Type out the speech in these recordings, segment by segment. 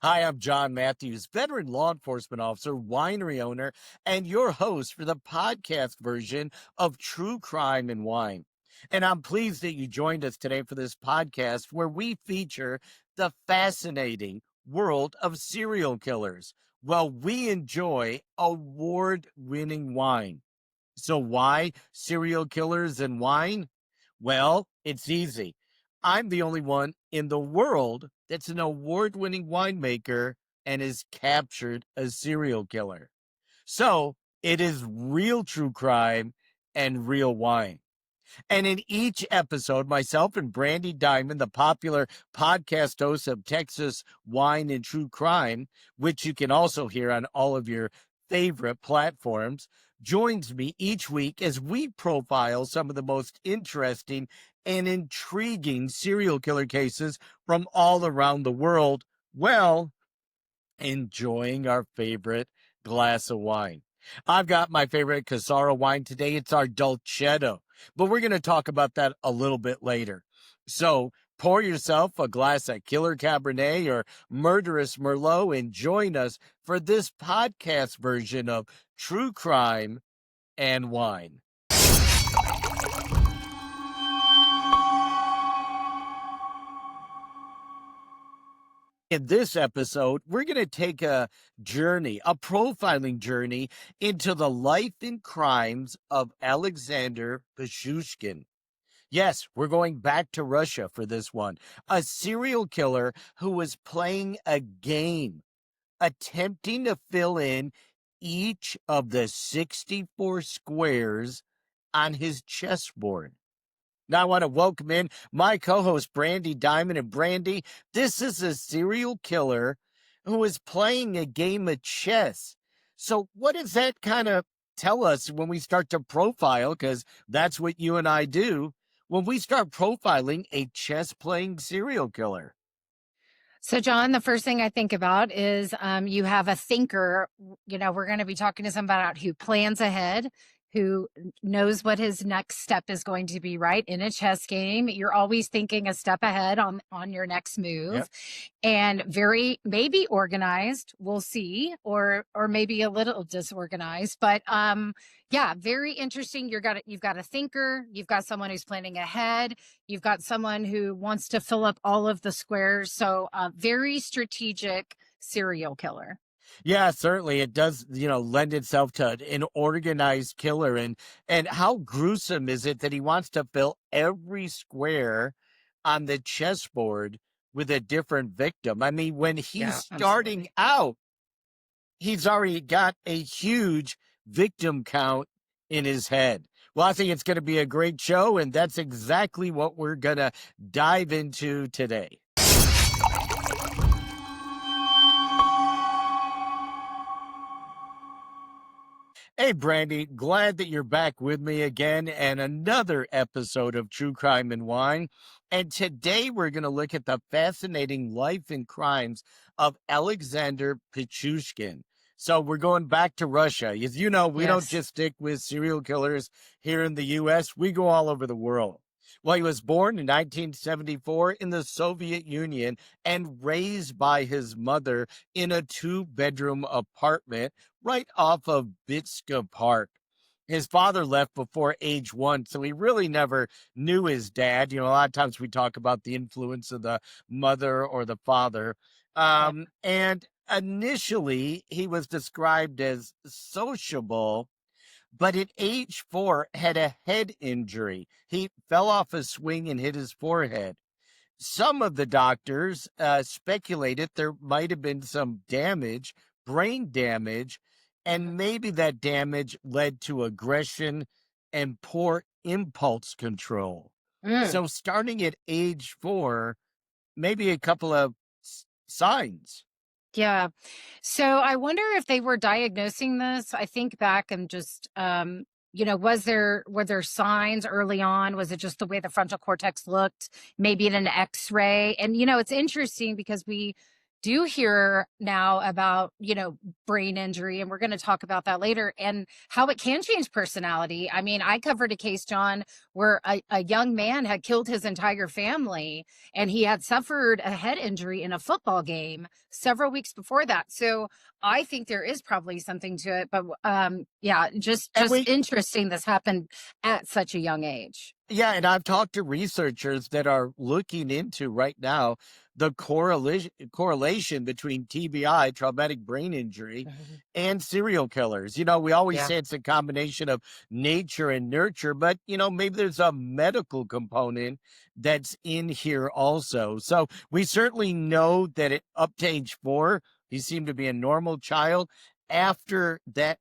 Hi, I'm John Matthews, veteran law enforcement officer, winery owner, and your host for the podcast version of True Crime and Wine. And I'm pleased that you joined us today for this podcast where we feature the fascinating world of serial killers. Well, we enjoy award winning wine. So, why serial killers and wine? Well, it's easy. I'm the only one in the world that's an award winning winemaker and has captured a serial killer. So it is real true crime and real wine. And in each episode, myself and Brandy Diamond, the popular podcast host of Texas Wine and True Crime, which you can also hear on all of your favorite platforms, joins me each week as we profile some of the most interesting and intriguing serial killer cases from all around the world. Well, enjoying our favorite glass of wine. I've got my favorite Casara wine today. It's our Dolcetto, but we're going to talk about that a little bit later. So pour yourself a glass of Killer Cabernet or Murderous Merlot and join us for this podcast version of True Crime and Wine. In this episode, we're going to take a journey, a profiling journey into the life and crimes of Alexander Pichushkin. Yes, we're going back to Russia for this one. A serial killer who was playing a game, attempting to fill in each of the 64 squares on his chessboard. Now, I want to welcome in my co host, Brandy Diamond. And Brandy, this is a serial killer who is playing a game of chess. So, what does that kind of tell us when we start to profile? Because that's what you and I do when we start profiling a chess playing serial killer. So, John, the first thing I think about is you have a thinker. We're going to be talking to somebody who plans ahead, who knows what his next step is going to be, right? In a chess game, you're always thinking a step ahead on your next move, Yep. and very maybe organized. We'll see, or maybe a little disorganized, but yeah, very interesting. You've got a thinker, you've got someone who's planning ahead, you've got someone who wants to fill up all of the squares. So, very strategic serial killer. Yeah, certainly it does, lend itself to an organized killer. And how gruesome is it that he wants to fill every square on the chessboard with a different victim? I mean, when he's Yeah, starting absolutely. out, he's already got a huge victim count in his head. Well, I think it's going to be a great show, and that's exactly what we're going to dive into today. Hey, Brandy, glad that you're back with me again and another episode of True Crime and Wine. And today we're going to look at the fascinating life and crimes of Alexander Pichushkin. So we're going back to Russia. As you know, we don't Yes. just stick with serial killers here in the U.S., we go all over the world. Well, he was born in 1974 in the Soviet Union and raised by his mother in a two-bedroom apartment right off of Bitska Park. His father left before age 1, so he really never knew his dad. A lot of times we talk about the influence of the mother or the father. Yeah. And initially, he was described as sociable, but at age 4 had a head injury. He fell off a swing and hit his forehead. Some of the doctors speculated there might have been some damage, brain damage, and maybe that damage led to aggression and poor impulse control. Mm. So, starting at age 4, maybe a couple of signs. Yeah. So I wonder if they were diagnosing this. I think back and just were there signs early on? Was it just the way the frontal cortex looked? Maybe in an X-ray? And it's interesting because do hear now about, brain injury, and we're going to talk about that later, and how it can change personality. I mean, I covered a case, John, where a young man had killed his entire family, and he had suffered a head injury in a football game several weeks before that. So I think there is probably something to it, but yeah, just And we interesting this happened at such a young age. Yeah, and I've talked to researchers that are looking into right now the correlation between TBI, traumatic brain injury, Mhm. and serial killers. We always Yeah. say it's a combination of nature and nurture, but maybe there's a medical component that's in here also. So we certainly know that up to age 4, he seemed to be a normal child. After that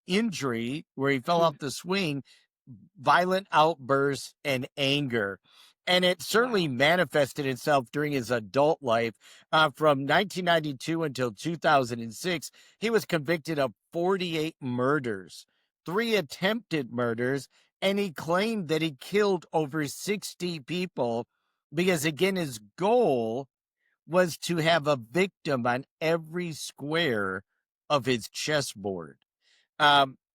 injury where he fell Hmm. off the swing, violent outbursts and anger. And it certainly Wow. manifested itself during his adult life. From 1992 until 2006, he was convicted of 48 murders, 3 attempted murders, and he claimed that he killed over 60 people because, again, his goal was to have a victim on every square of his chessboard.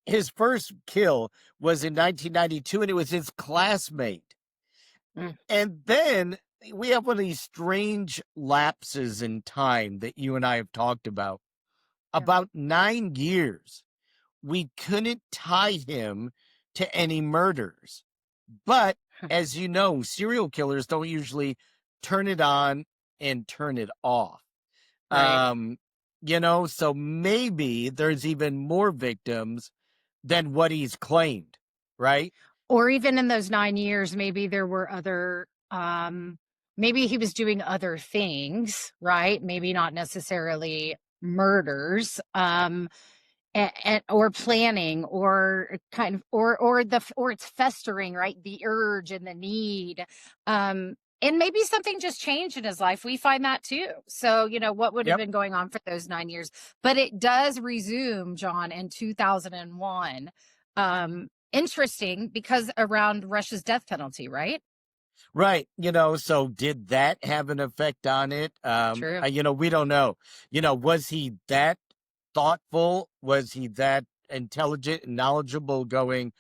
His first kill was in 1992, and it was his classmate. Mm. And then we have one of these strange lapses in time that you and I have talked about. Yeah. About 9 years, we couldn't tie him to any murders. But as you know, serial killers don't usually turn it on and turn it off. Right. Um, so maybe there's even more victims than what he's claimed, right? Or even in those 9 years, maybe there were other, maybe he was doing other things, right? Maybe not necessarily murders, or planning, or kind of, or it's festering, right? The urge and the need. And maybe something just changed in his life. We find that too. So, what would have Yep. been going on for those 9 years? But it does resume, John, in 2001. Interesting, because around Russia's death penalty, right? Right. So did that have an effect on it? True. We don't know. Was he that thoughtful? Was he that intelligent and knowledgeable going,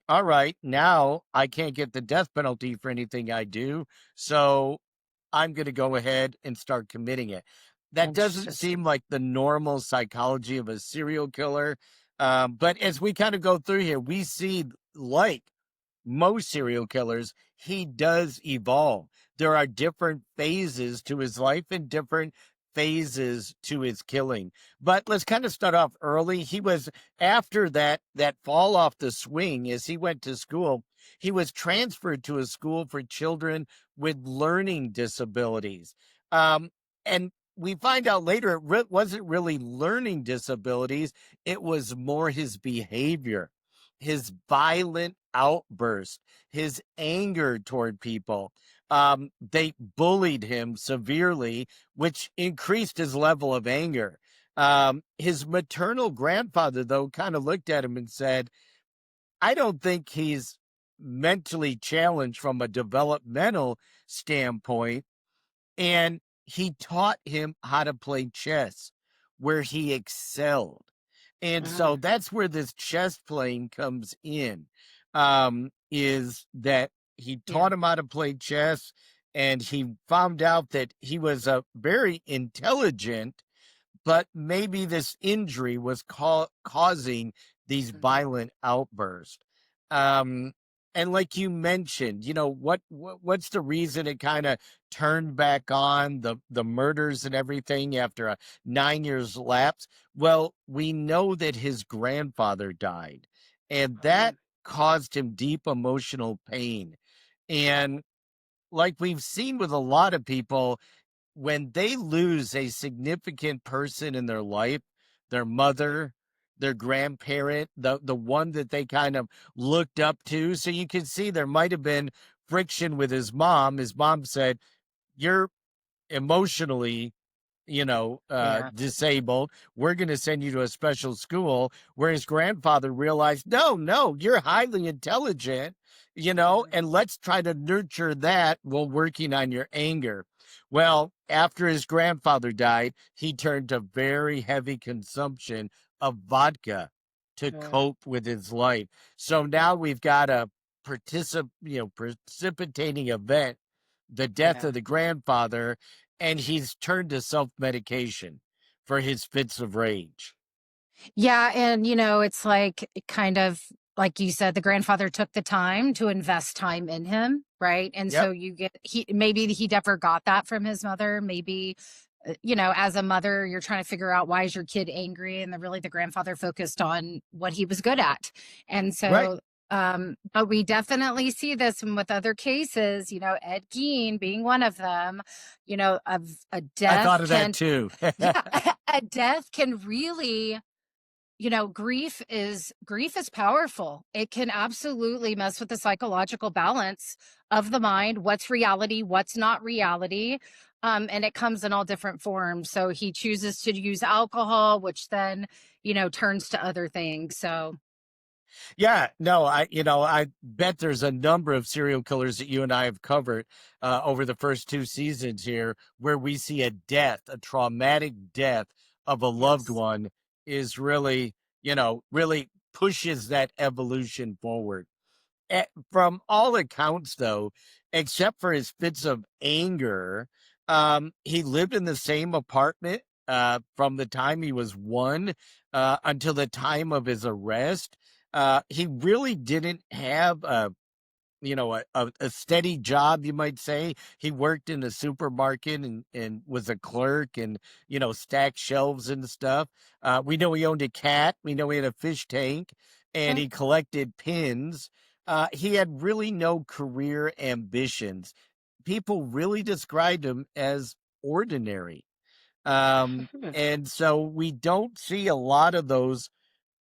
all right, now I can't get the death penalty for anything I do. So I'm going to go ahead and start committing it. That doesn't seem Interesting. like the normal psychology of a serial killer. But as we kind of go through here, we see, like most serial killers, he does evolve. There are different phases to his life and different phases to his killing. But let's kind of start off early. He was after that fall off the swing as he went to school, he was transferred to a school for children with learning disabilities. And we find out later wasn't really learning disabilities, it was more his behavior, his violent outburst, his anger toward people. They bullied him severely, which increased his level of anger. His maternal grandfather, though, kind of looked at him and said, I don't think he's mentally challenged from a developmental standpoint. And he taught him how to play chess, where he excelled. And so Mm, that's where this chess playing comes in, is that he yeah. taught him how to play chess, and he found out that he was a very intelligent, but maybe this injury was causing these Mhm. violent outbursts. Um, and like you mentioned, what's the reason it kind of turned back on the murders and everything after a 9 years lapse? Well, we know that his grandfather died, and that Mm, caused him deep emotional pain. And like we've seen with a lot of people, when they lose a significant person in their life, their mother, their grandparent, the one that they kind of looked up to. So you can see there might have been friction with his mom. His mom said, "You're emotionally, yeah. disabled. We're going to send you to a special school." Where his grandfather realized, no, no, you're highly intelligent, Mhm. and let's try to nurture that while working on your anger. Well, after his grandfather died, he turned to very heavy consumption of vodka to Mm, cope with his life. So now we've got a precipitating event, the death yeah. of the grandfather, and he's turned to self-medication for his fits of rage. Yeah, and, you know, it's like, kind of like you said, the grandfather took the time to invest time in him, right? And Yep, so you get maybe he never got that from his mother. Maybe, you know, as a mother, you're trying to figure out why is your kid angry, and really the grandfather focused on what he was good at. And right. so, but we definitely see this with other cases, you know, Ed Gein being one of them, you know, of a I death thought of that can, too. yeah, a death can really, you know, grief is powerful. It can absolutely mess with the psychological balance of the mind, what's reality, what's not reality. And it comes in all different forms. So he chooses to use alcohol, which then, you know, turns to other things. So Yeah, no, I bet there's a number of serial killers that you and I have covered over the first two seasons here where we see a death, a traumatic death of a loved yes. one is really, really pushes that evolution forward. From all accounts, though, except for his fits of anger, he lived in the same apartment from the time he was one until the time of his arrest. He really didn't have a steady job, you might say. He worked in a supermarket and was a clerk and, stacked shelves and stuff. We know he owned a cat. We know he had a fish tank and Okay. he collected pins. He had really no career ambitions. People really described him as ordinary. And so we don't see a lot of those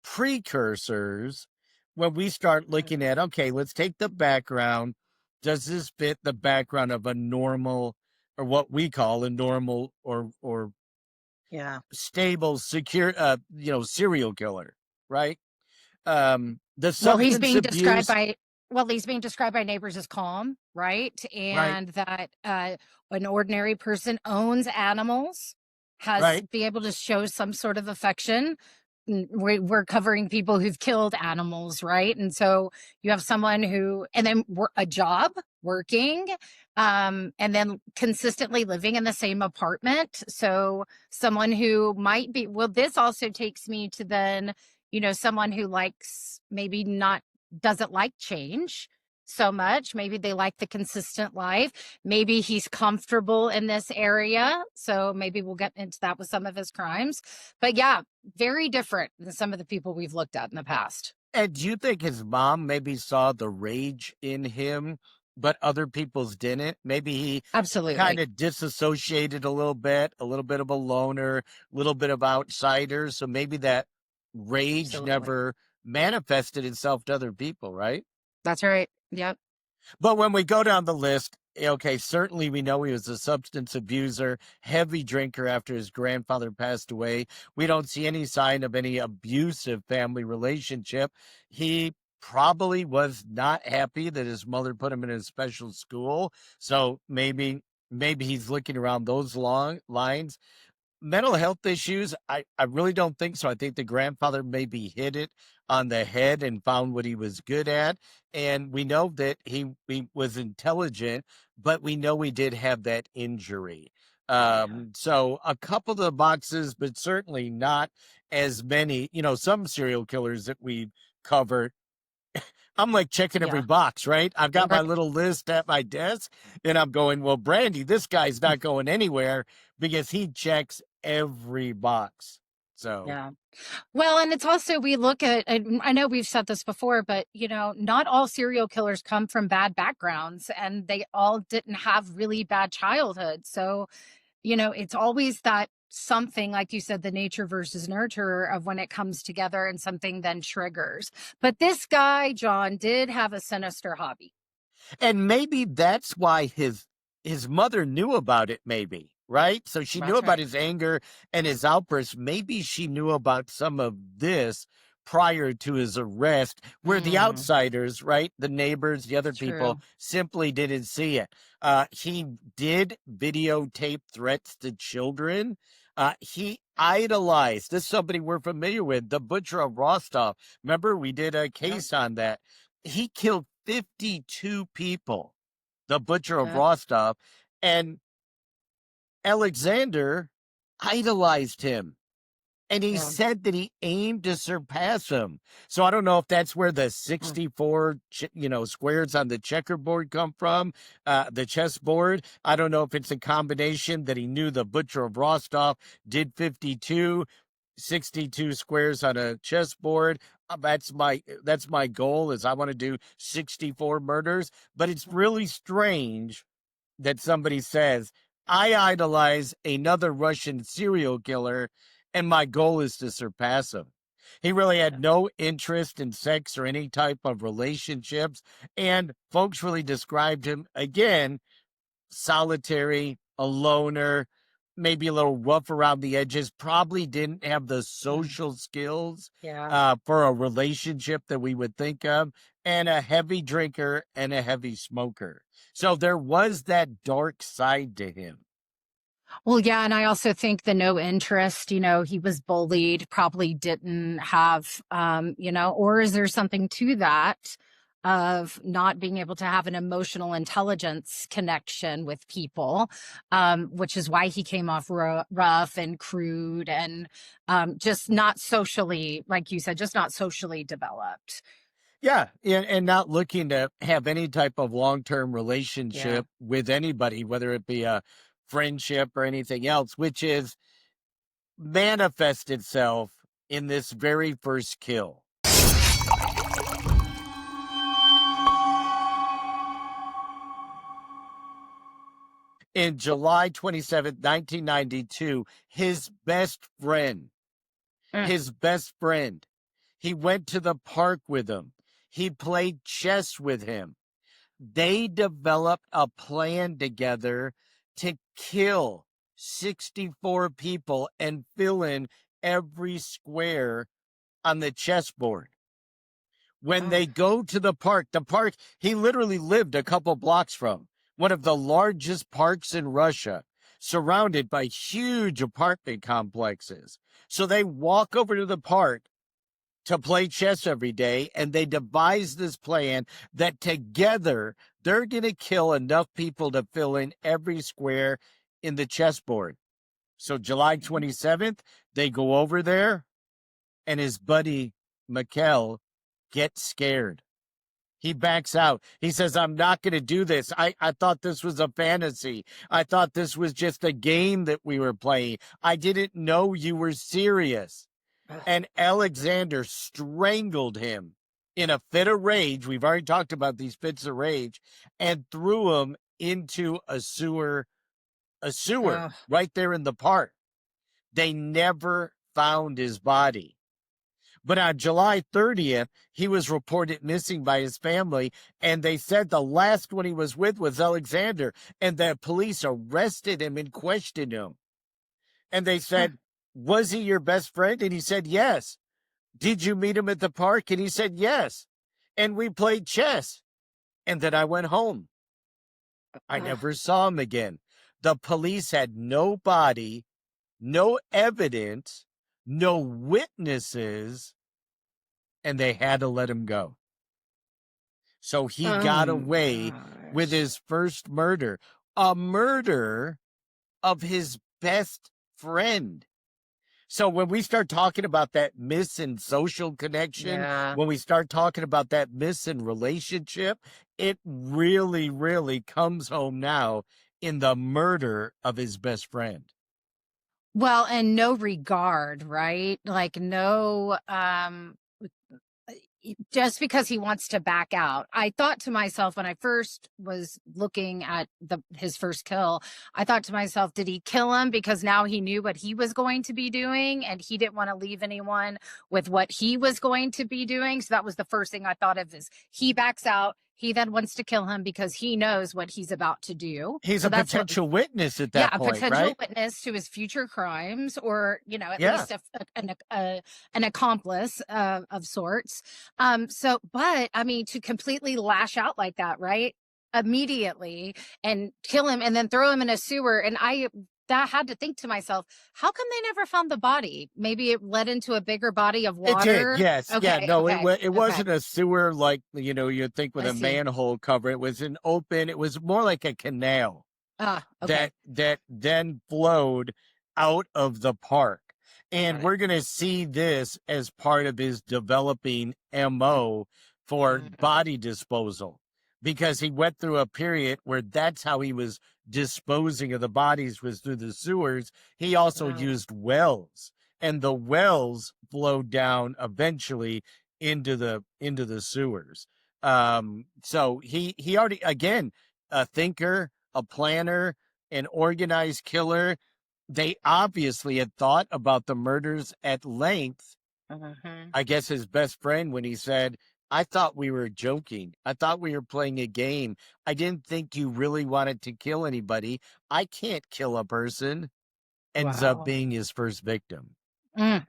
precursors when we start looking at, okay, let's take the background. Does this fit the background of a normal or what we call a normal or Yeah. stable, secure, serial killer, right? The Well, substance abuse, he's being described by neighbors as calm, right? right? And that an ordinary person owns animals, has Right. be able to show some sort of affection. We're covering people who've killed animals, right? And so you have someone who, and then a job, working, and then consistently living in the same apartment. So someone who might be, well, this also takes me to then, you know, someone who likes, maybe not, doesn't like change so much. Maybe they like the consistent life. Maybe he's comfortable in this area. So maybe we'll get into that with some of his crimes. But yeah, very different than some of the people we've looked at in the past. And do you think his mom maybe saw the rage in him, but other people's didn't? Maybe he kind Absolutely. of disassociated a little bit of a loner, a little bit of outsider. So maybe that rage Absolutely. never manifested itself to other people, right? That's right. Yep. But when we go down the list, okay, certainly we know he was a substance abuser, heavy drinker after his grandfather passed away. We don't see any sign of any abusive family relationship. He probably was not happy that his mother put him in a special school. So maybe he's looking around those long lines. Mental health issues, I really don't think so. I think the grandfather maybe hit it on the head and found what he was good at. And we know that he was intelligent, but we know he did have that injury. Yeah. So a couple of the boxes, but certainly not as many. Some serial killers that we've covered, I'm like checking every Yeah. box, right? I've got my Right. little list at my desk and I'm going, well, Brandy, this guy's not going anywhere because he checks every box. So, Yeah. Well, and it's also, we look at, and I know we've said this before, but you know, not all serial killers come from bad backgrounds, and they all didn't have really bad childhoods. So, you know, it's always that something, like you said, the nature versus nurture of when it comes together and something then triggers. But this guy, John, did have a sinister hobby. and maybe that's why his mother knew about it, maybe, right? So she knew That's about right. his anger and his outbursts. Maybe she knew about some of this prior to his arrest, where the Mm, outsiders, right, the neighbors, the other people, true. simply didn't see it. He did videotape threats to children. He idolized, this is somebody we're familiar with, the Butcher of Rostov. Remember, we did a Yep. case on that. He killed 52 people, the Butcher of Yep. Rostov, and Alexander idolized him. And he Yeah. said that he aimed to surpass him. So I don't know if that's where the Mm, 64, squares on the checkerboard come from, the chessboard. I don't know if it's a combination that he knew the Butcher of Rostov did 52, 62 squares on a chessboard. That's my goal, is I want to do 64 murders. But it's really strange that somebody says, I idolize another Russian serial killer, and my goal is to surpass him. He really yeah. had no interest in sex or any type of relationships. And folks really described him, again, solitary, a loner, maybe a little rough around the edges, probably didn't have the Mm, social skills yeah. for a relationship that we would think of, and a heavy drinker and a heavy smoker. So there was that dark side to him. Well, yeah, and I also think the no interest, he was bullied, probably didn't have, or is there something to that of not being able to have an emotional intelligence connection with people, which is why he came off rough and crude and just not socially, like you said, just not socially developed. Yeah, and not looking to have any type of long-term Yeah. relationship with anybody, whether it be a friendship or anything else, which is manifest itself in this very first kill. In July 27th, 1992, Mm. his best friend, he went to the park with him. He played chess with him. They developed a plan together to kill 64 people and fill in every square on the chessboard. When Oh, they go to the park he literally lived a couple blocks from, one of the largest parks in Russia, surrounded by huge apartment complexes. So they walk over to the park to play chess every day, and they devise this plan that together they're going to kill enough people to fill in every square in the chessboard. So July okay. 27th, they go over there, and his buddy Mikkel gets scared. He backs out. He says, I'm not going to do this. I thought this was a fantasy. I thought this was just a game that we were playing. I didn't know you were serious. Ugh. And Alexander strangled him in a fit of rage. We've already talked about these fits of rage, and threw him into a sewer Ugh. right there in the park. They never found his body. But on July 30th, he was reported missing by his family, and they said the last one he was with was Alexander, and the police arrested him and questioned him. And they Huh. said, was he your best friend? And he said, yes. Did you meet him at the park? And he said, yes. And we played chess. And then I went home. I Ugh. never saw him again. The police had no body, no evidence, no witnesses, and they had to let him go. So he Oh got my away with gosh. his first murder, a murder of his best friend. So when we start talking about that missing social connection, Yeah. when we start talking about that missing relationship, it really, really comes home now in the murder of his best friend. Well, and no regard, right? Like no just because he wants to back out. I thought to myself when I first was looking at his first kill, I thought to myself, did he kill him because now he knew what he was going to be doing and he didn't want to leave anyone with what he was going to be doing? So that was the first thing I thought of, is he backs out, he then wants to kill him because he knows what he's about to do. He's So a that's what, potential witness at yeah, that a point, potential right? witness to his future crimes, or at Yeah. least an accomplice of sorts. So, but I mean, to completely lash out like that, right? Immediately, and kill him and then throw him in a sewer. And I that had to think to myself, how come they never found the body? Maybe it led into a bigger body of It did, water. yes. Yeah, Okay, no, okay, it okay. wasn't a sewer like, you'd think with I a see. manhole cover. It was an open, it was more like a canal Ah, okay. that then flowed out of the park. And Got it. we're going to see this as part of his developing MO for Mm, body disposal, because he went through a period where that's how he was disposing of the bodies, was through the sewers. He also wow. used wells, and the wells flowed down eventually into the sewers. So he already, again, a thinker, a planner, an organized killer. They obviously had thought about the murders at length. Mhm. I guess his best friend, when he said, I thought we were joking. I thought we were playing a game. I didn't think you really wanted to kill anybody. I can't kill a person. Ends up Wow. being his first victim. Mm.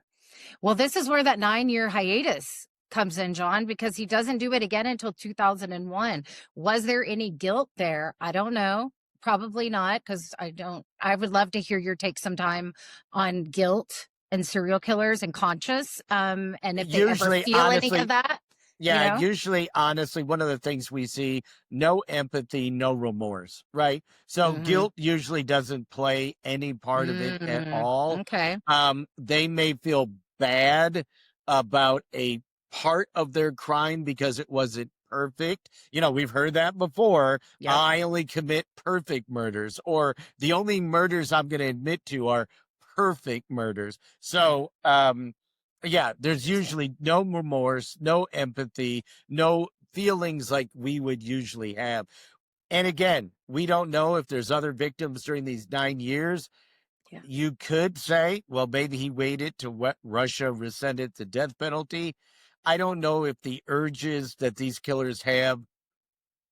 Well, this is where that 9-year hiatus comes in, John, because he doesn't do it again until 2001. Was there any guilt there? I don't know. Probably not, because I would love to hear your take sometime on guilt and serial killers and conscious, and if they ever Usually, feel any of honestly, that, you yeah, know? usually, honestly, one of the things we see, no empathy, no remorse, right? So Mhm. guilt usually doesn't play any part of it at Mm, all. okay. They may feel bad about a part of their crime because it wasn't perfect. We've heard that before. Yep. I only commit perfect murders, or the only murders I'm going to admit to are perfect murders. Mm, So, yeah, there's interesting. usually no remorse, no empathy, no feelings like we would usually have. And again, we don't know if there's other victims during these 9 years. Yeah. You could say, well, maybe he waited to what Russia rescinded the death penalty. I don't know if the urges that these killers have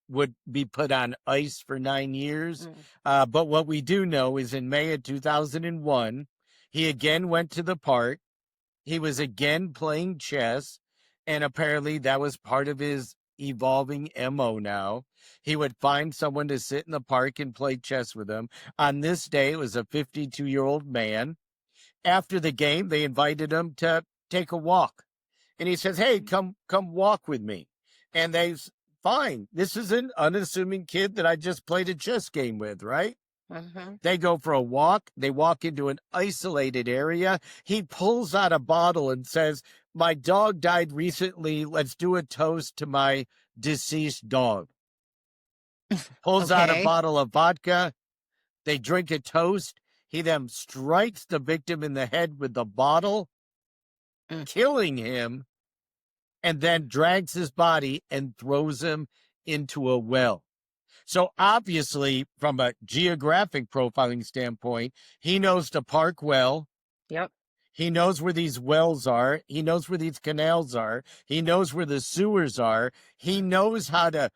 would be put on ice for 9 years. Mm, But what we do know is in May of 2001, he again went to the park. He was again playing chess, and apparently that was part of his evolving MO now. He would find someone to sit in the park and play chess with him. On this day, it was a 52-year-old man. After the game, they invited him to take a walk. And he says, "Hey, come walk with me." And fine. This is an unassuming kid that I just played a chess game with, right? mhm. They go for a walk. They walk into an isolated area. He pulls out a bottle and says, "My dog died recently. Let's do a toast to my deceased dog." Pulls out a Okay. bottle of vodka. They drink a toast. He then strikes the victim in the head with the bottle, Mm, killing him, and then drags his body and throws him into a well. So obviously, from a geographic profiling standpoint, he knows the park well. yep. He knows where these wells are. He knows where these canals are. He knows where the sewers are. He Mm, knows how to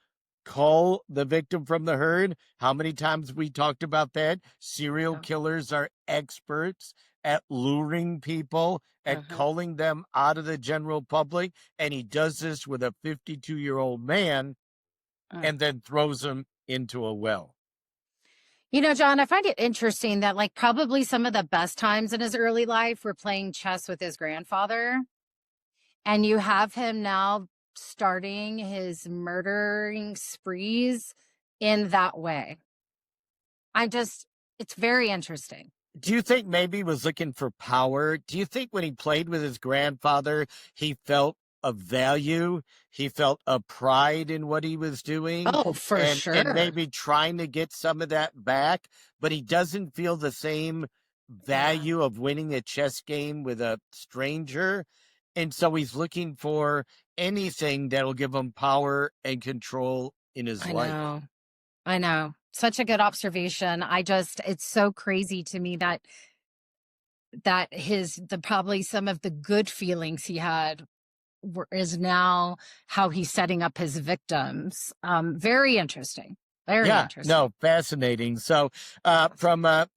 call the victim from the herd. How many times we talked about that? Serial yeah. killers are experts at luring people, at Mhm. calling them out of the general public. And he does this with a 52-year-old man Mm. and then throws him into a well. John, I find it interesting that probably some of the best times in his early life were playing chess with his grandfather. And you have him now starting his murdering sprees in that way. It's very interesting. Do you think maybe he was looking for power? Do you think when he played with his grandfather, he felt a value? He felt a pride in what he was doing, Oh, for and sure. maybe trying to get some of that back, but he doesn't feel the same Yeah, value of winning a chess game with a stranger. And so he's looking for anything that'll give him power and control in his I life. know. I know. Such a good observation. It's so crazy to me that probably some of the good feelings he had is now how he's setting up his victims. Very interesting. Very Yeah, interesting. no, fascinating. So, from a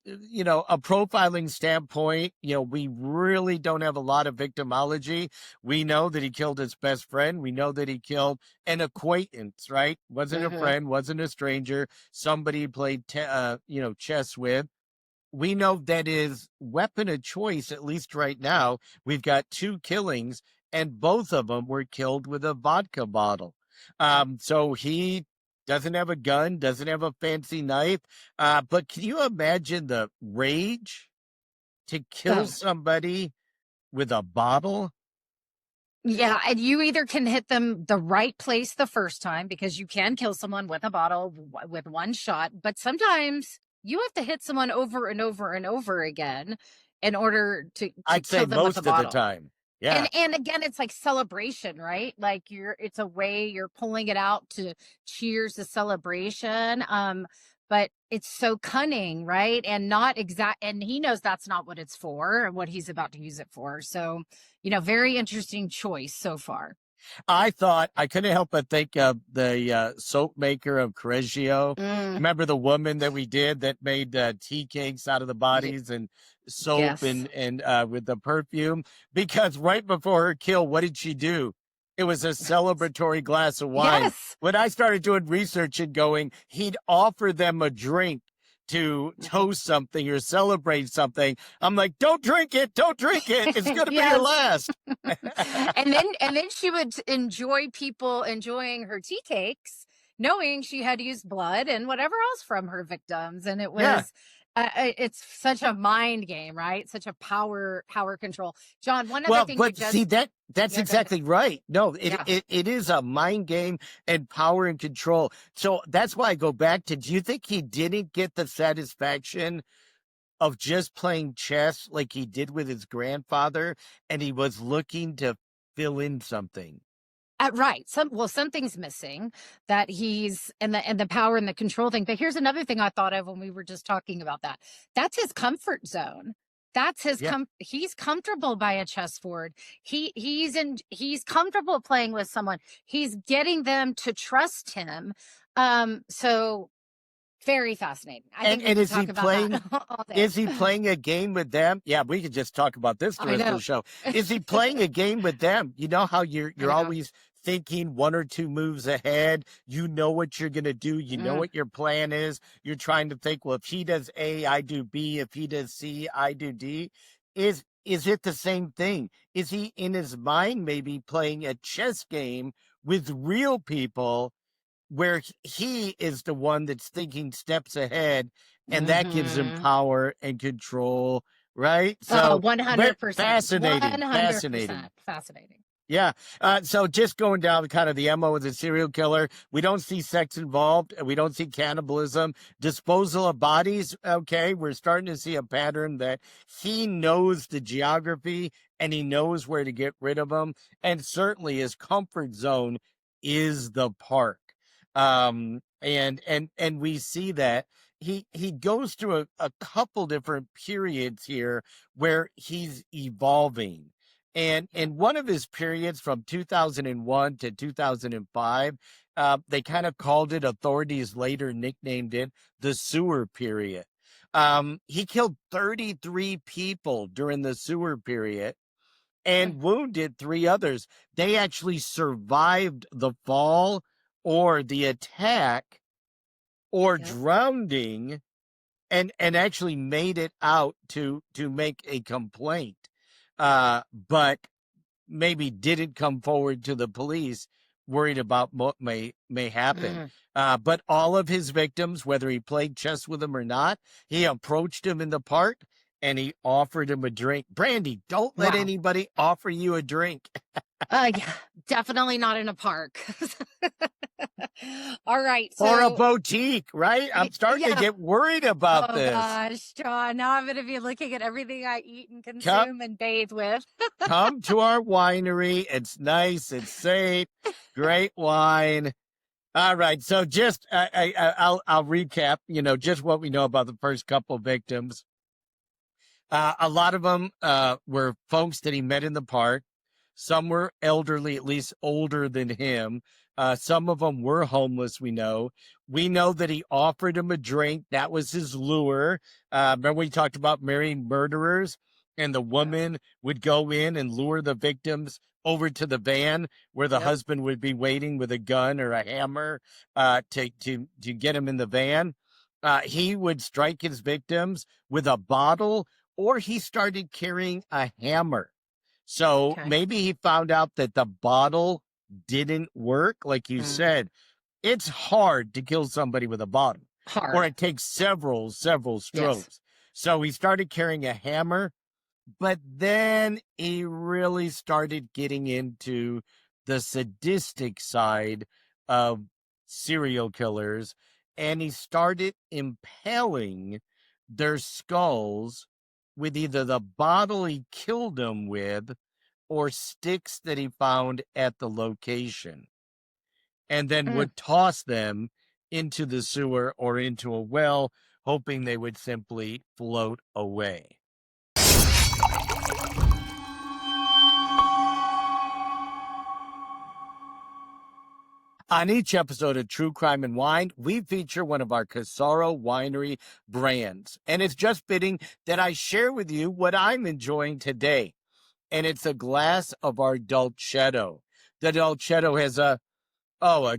profiling standpoint, we really don't have a lot of victimology. We know that he killed his best friend. We know that he killed an acquaintance, right? Wasn't a Hmm. friend, wasn't a stranger, somebody he played, chess with. We know that his weapon of choice, at least right now, we've got two killings, and both of them were killed with a vodka bottle. So he doesn't have a gun, doesn't have a fancy knife. But can you imagine the rage to kill Oh, somebody with a bottle? yeah, and you either can hit them the right place the first time because you can kill someone with a bottle with one shot, but sometimes you have to hit someone over and over and over again in order to I'd say kill them with a most of the bottle. time. Yeah. And again, it's like celebration, right? Like it's a way you're pulling it out to cheers the celebration. But it's so cunning, right? And not exact, and he knows that's not what it's for and what he's about to use it for. So, very interesting choice so far. I couldn't help but think of the soap maker of Correggio. Mm, Remember the woman that we did that made tea cakes out of the y- bodies and soap yes. and with the perfume? Because right before her kill, what did she do? It was a celebratory glass of wine. Yes. When I started doing research and going, he'd offer them a drink to Mhm. toast something or celebrate something. I'm like, don't drink it, don't drink it. It's going to be your Yes. last. And then she would enjoy people enjoying her tea cakes, knowing she had used blood and whatever else from her victims. And it Yeah. was it's such a mind game, right? Such a power control. John, one other Well, thing you but see just that's yeah, go ahead. exactly right. No, it, Yeah. it it is a mind game and power and control. So that's why I go back to, do you think he didn't get the satisfaction of just playing chess like he did with his grandfather, and he was looking to fill in something? Right. Something's missing that he's and the power and the control thing. But here's another thing I thought of when we were just talking about that. That's his comfort zone. That's his Yeah. he's comfortable by a chessboard. He's comfortable playing with someone. He's getting them to trust him. So very fascinating. I think we And could is he talk about that playing all day. is he playing a game with them? Yeah, we could just talk about this the I rest of the know. show. Is he playing a game with them? You know how I you're know. always thinking one or two moves ahead. You know what you're gonna do. You know Mm, what your plan is. You're trying to think, well, if he does A, I do B. If he does C, I do D. Is it the same thing? Is he in his mind maybe playing a chess game with real people where he is the one that's thinking steps ahead, and that gives him mhm. power and control, right? Oh, So, very 100%. fascinating, fascinating. 100% fascinating. Yeah. So just going down kind of the MO of the serial killer, we don't see sex involved. We don't see cannibalism, disposal of bodies. Okay. We're starting to see a pattern that he knows the geography and he knows where to get rid of them. And certainly his comfort zone is the park. And we see that he goes through a couple different periods here where he's evolving, and Yeah. in one of his periods from 2001 to 2005, they kind of called it, authorities later nicknamed it, the sewer period. He killed 33 people during the sewer period Mm, and wounded three others. They actually survived the fall or the attack or yep. drowning, and actually made it out to make a complaint. But maybe didn't come forward to the police, worried about what may happen. Mm, But all of his victims, whether he played chess with them or not, he approached him in the park and he offered him a drink. Brandy, don't let wow. anybody offer you a drink. Yeah, definitely not in a park. All right. Or a So, boutique, right? I'm starting to yeah. get worried about Oh this. gosh, John. Now I'm going to be looking at everything I eat and Come, consume and bathe with. come to our winery. It's nice. It's safe. Great wine. All right. So just I'll recap, just what we know about the first couple victims. A lot of them were folks that he met in the park. Some were elderly, at least older than him. Some of them were homeless, we know. We know that he offered him a drink. That was his lure. Remember we talked about marrying murderers? And the Yeah. woman would go in and lure the victims over to the van where the Yep. husband would be waiting with a gun or a hammer to get him in the van. He would strike his victims with a bottle, or he started carrying a hammer. So Okay. maybe he found out that the bottle didn't work. Like you Mm. said, it's hard to kill somebody with a bottle, or Hard. it takes several Yes. strokes. So he started carrying a hammer, but then he really started getting into the sadistic side of serial killers, and he started impaling their skulls with either the bottle he killed them with or sticks that he found at the location, and then Mm. would toss them into the sewer or into a well, hoping they would simply float away. On each episode of True Crime and Wine, we feature one of our Casaro Winery brands. And it's just fitting that I share with you what I'm enjoying today. And it's a glass of our Dolcetto. The Dolcetto has a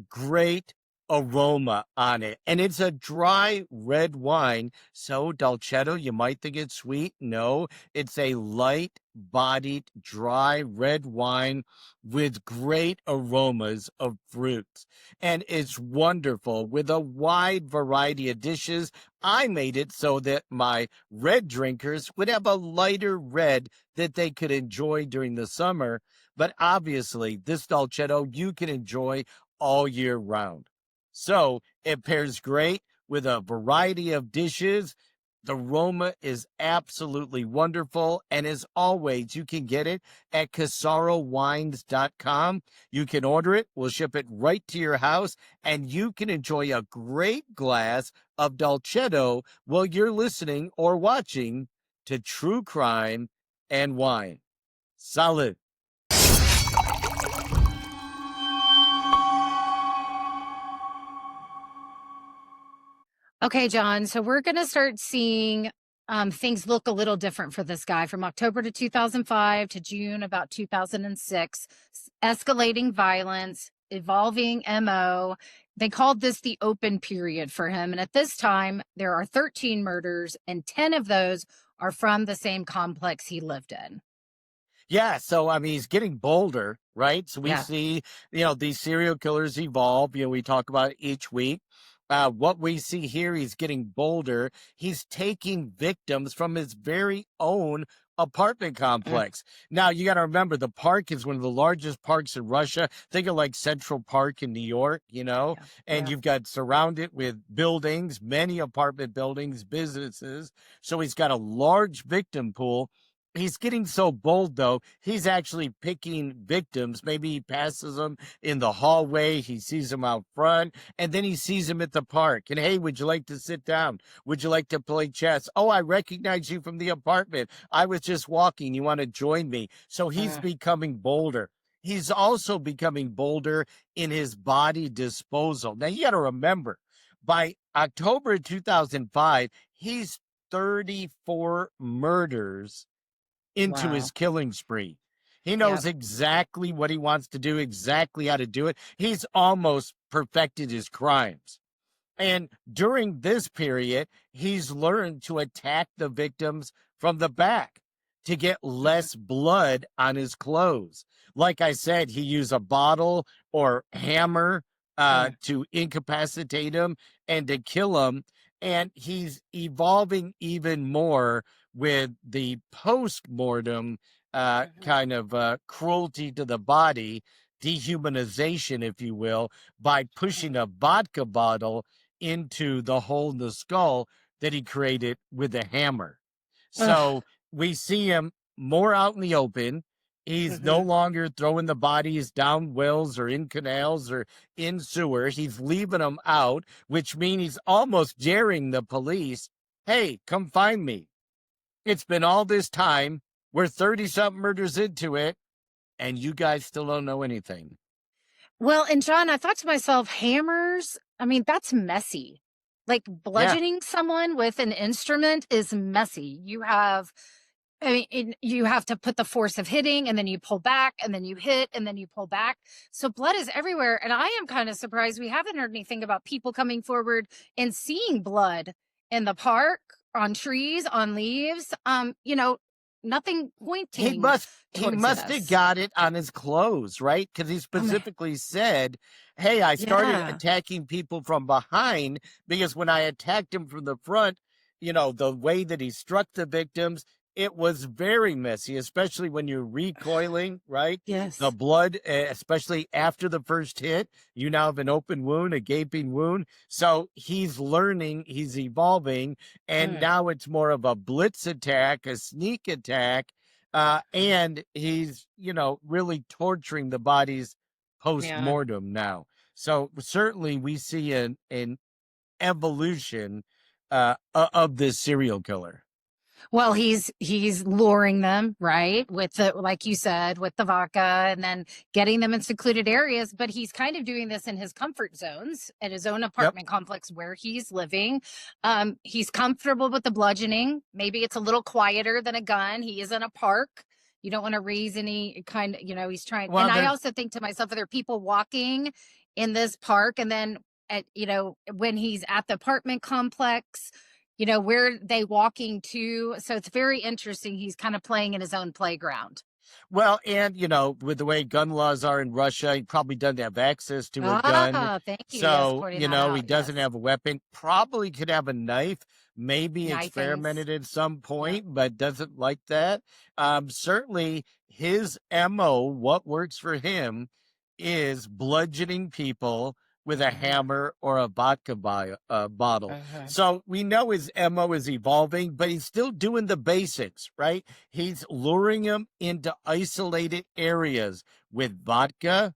great aroma on it. And it's a dry red wine. So, Dolcetto, you might think it's sweet. No, it's a light bodied, dry red wine with great aromas of fruits. And it's wonderful with a wide variety of dishes. I made it so that my red drinkers would have a lighter red that they could enjoy during the summer. But obviously, this Dolcetto you can enjoy all year round. So it pairs great with a variety of dishes. The aroma is absolutely wonderful. And as always, you can get it at casarowines.com. You can order it. We'll ship it right to your house, and you can enjoy a great glass of Dolcetto while you're listening or watching to True Crime and Wine. Salud. Okay, John. So we're going to start seeing things look a little different for this guy from October to 2005 to June about 2006. Escalating violence, evolving MO. They called this the open period for him. And at this time, there are 13 murders, and 10 of those are from the same complex he lived in. Yeah, so I mean, he's getting bolder, right? So we Yeah. see, these serial killers evolve. We talk about it each week. What we see here, he's getting bolder. He's taking victims from his very own apartment Mm, complex. Now, you got to remember, the park is one of the largest parks in Russia. Think of like Central Park in New York, yeah. and Yeah. you've got surrounded with buildings, many apartment buildings, businesses. So he's got a large victim pool. He's getting so bold, though. He's actually picking victims. Maybe he passes them in the hallway. He sees them out front, and then he sees them at the park. And hey, would you like to sit down? Would you like to play chess? Oh, I recognize you from the apartment. I was just walking. You want to join me? So he's Uh, becoming bolder. He's also becoming bolder in his body disposal. Now, you got to remember, by October 2005, he's 34 murders into wow. his killing spree. He Yep. knows exactly what he wants to do, exactly how to do it. He's almost perfected his crimes. And during this period, he's learned to attack the victims from the back to get Mhm. less blood on his clothes. Like I said, he used a bottle or hammer Mm, to incapacitate him and to kill him. And he's evolving even more with the post mortem mhm, kind of cruelty to the body, dehumanization, if you will, by mhm. pushing a vodka bottle into the hole in the skull that he created with a hammer. Ugh. So we see him more out in the open. He's no Mhm. longer throwing the bodies down wells or in canals or in sewer. He's leaving them out, which means he's almost daring the police. Hey, come find me. It's been all this time. We're 30 something murders into it. and you guys still don't know anything. Well, and John, I thought to myself, hammers, I mean, that's messy. Like Yeah. bludgeoning someone with an instrument is messy. I mean, you have to put the force of hitting and then you pull back and then you hit and then you pull back. So blood is everywhere. And I am kind of surprised we haven't heard anything about people coming forward and seeing blood in the park, on trees, on leaves. Nothing He pointing must he towards must have this. got it on his clothes, right? Because he I mean, specifically said, "Hey, I started yeah. attacking people from behind because when I attacked him from the front, the way that he struck the victims, it was very messy, especially when you're recoiling, right? The Yes. blood, especially after the first hit, you now have an open wound, a gaping wound. So he's learning, he's evolving, and Mm, now it's more of a blitz attack, a sneak attack, and he's really torturing the bodies post yeah. mortem now. So certainly we see an evolution of this serial killer. Well, he's luring them, right? With the like you said, with the vodka and then getting them in secluded areas, but he's kind of doing this in his comfort zones at his own Yep. apartment complex where he's living. He's comfortable with the bludgeoning. Maybe it's a little quieter than a gun. He is in a park. You don't want to raise any kind of, he's trying. Well, And I there's also think to myself, are there people walking in this park? And then when he's at the apartment complex, where are they walking to? So it's very interesting. He's kind of playing in his own playground. Well, and with the way gun laws are in Russia, he probably doesn't have access to a gun. Ah, thank you. Yes, So, pointing that he out. doesn't Yes. have a weapon. Probably could have a knife, maybe Knifings. experimented at some Yeah. point, but doesn't like that. Certainly his MO, what works for him is bludgeoning people with a Hmm. hammer or a vodka bottle. Hmm. So we know his MO is evolving, but he's still doing the basics, right? He's luring them into isolated areas with vodka,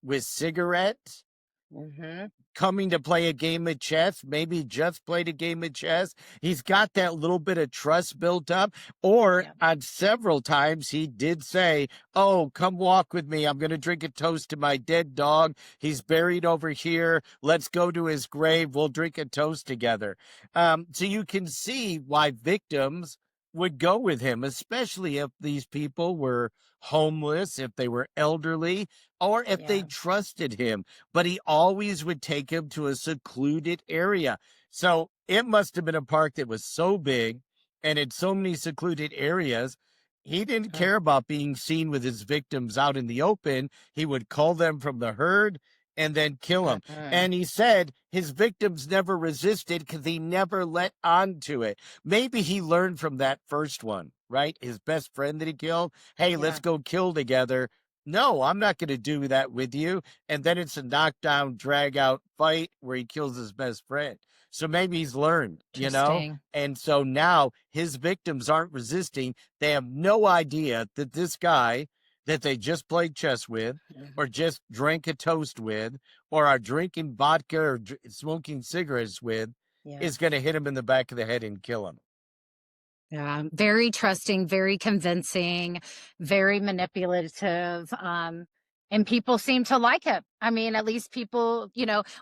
with cigarettes, Hmm. coming to play a game of chess, maybe just played a game of chess. He's got that little bit of trust built up. Or Yeah. on several times, he did say, "Oh, come walk with me. I'm going to drink a toast to my dead dog. He's buried over here. Let's go to his grave. We'll drink a toast together." So you can see why victims would go with him, especially if these people were homeless, if they were elderly, or if they Yeah. trusted him, but he always would take him to a secluded area. So it must have been a park that was so big and had so many secluded areas. He didn't Hmm. care about being seen with his victims out in the open. He would cull them from the herd and then kill them. Hmm. And he said his victims never resisted because he never let on to it. Maybe he learned from that first one, right? His best friend that he killed. Hey, let's Yeah. go kill together. No, I'm not going to do that with you. And then it's a knockdown, drag out fight where he kills his best friend. So maybe he's learned. Interesting. And so now his victims aren't resisting. They have no idea that this guy that they just played chess with, or Mhm. just drank a toast with, or are drinking vodka or smoking cigarettes with, Yeah. is going to hit him in the back of the head and kill him. Yeah, very trusting, very convincing, very manipulative. And people seem to like him. I mean, at least people,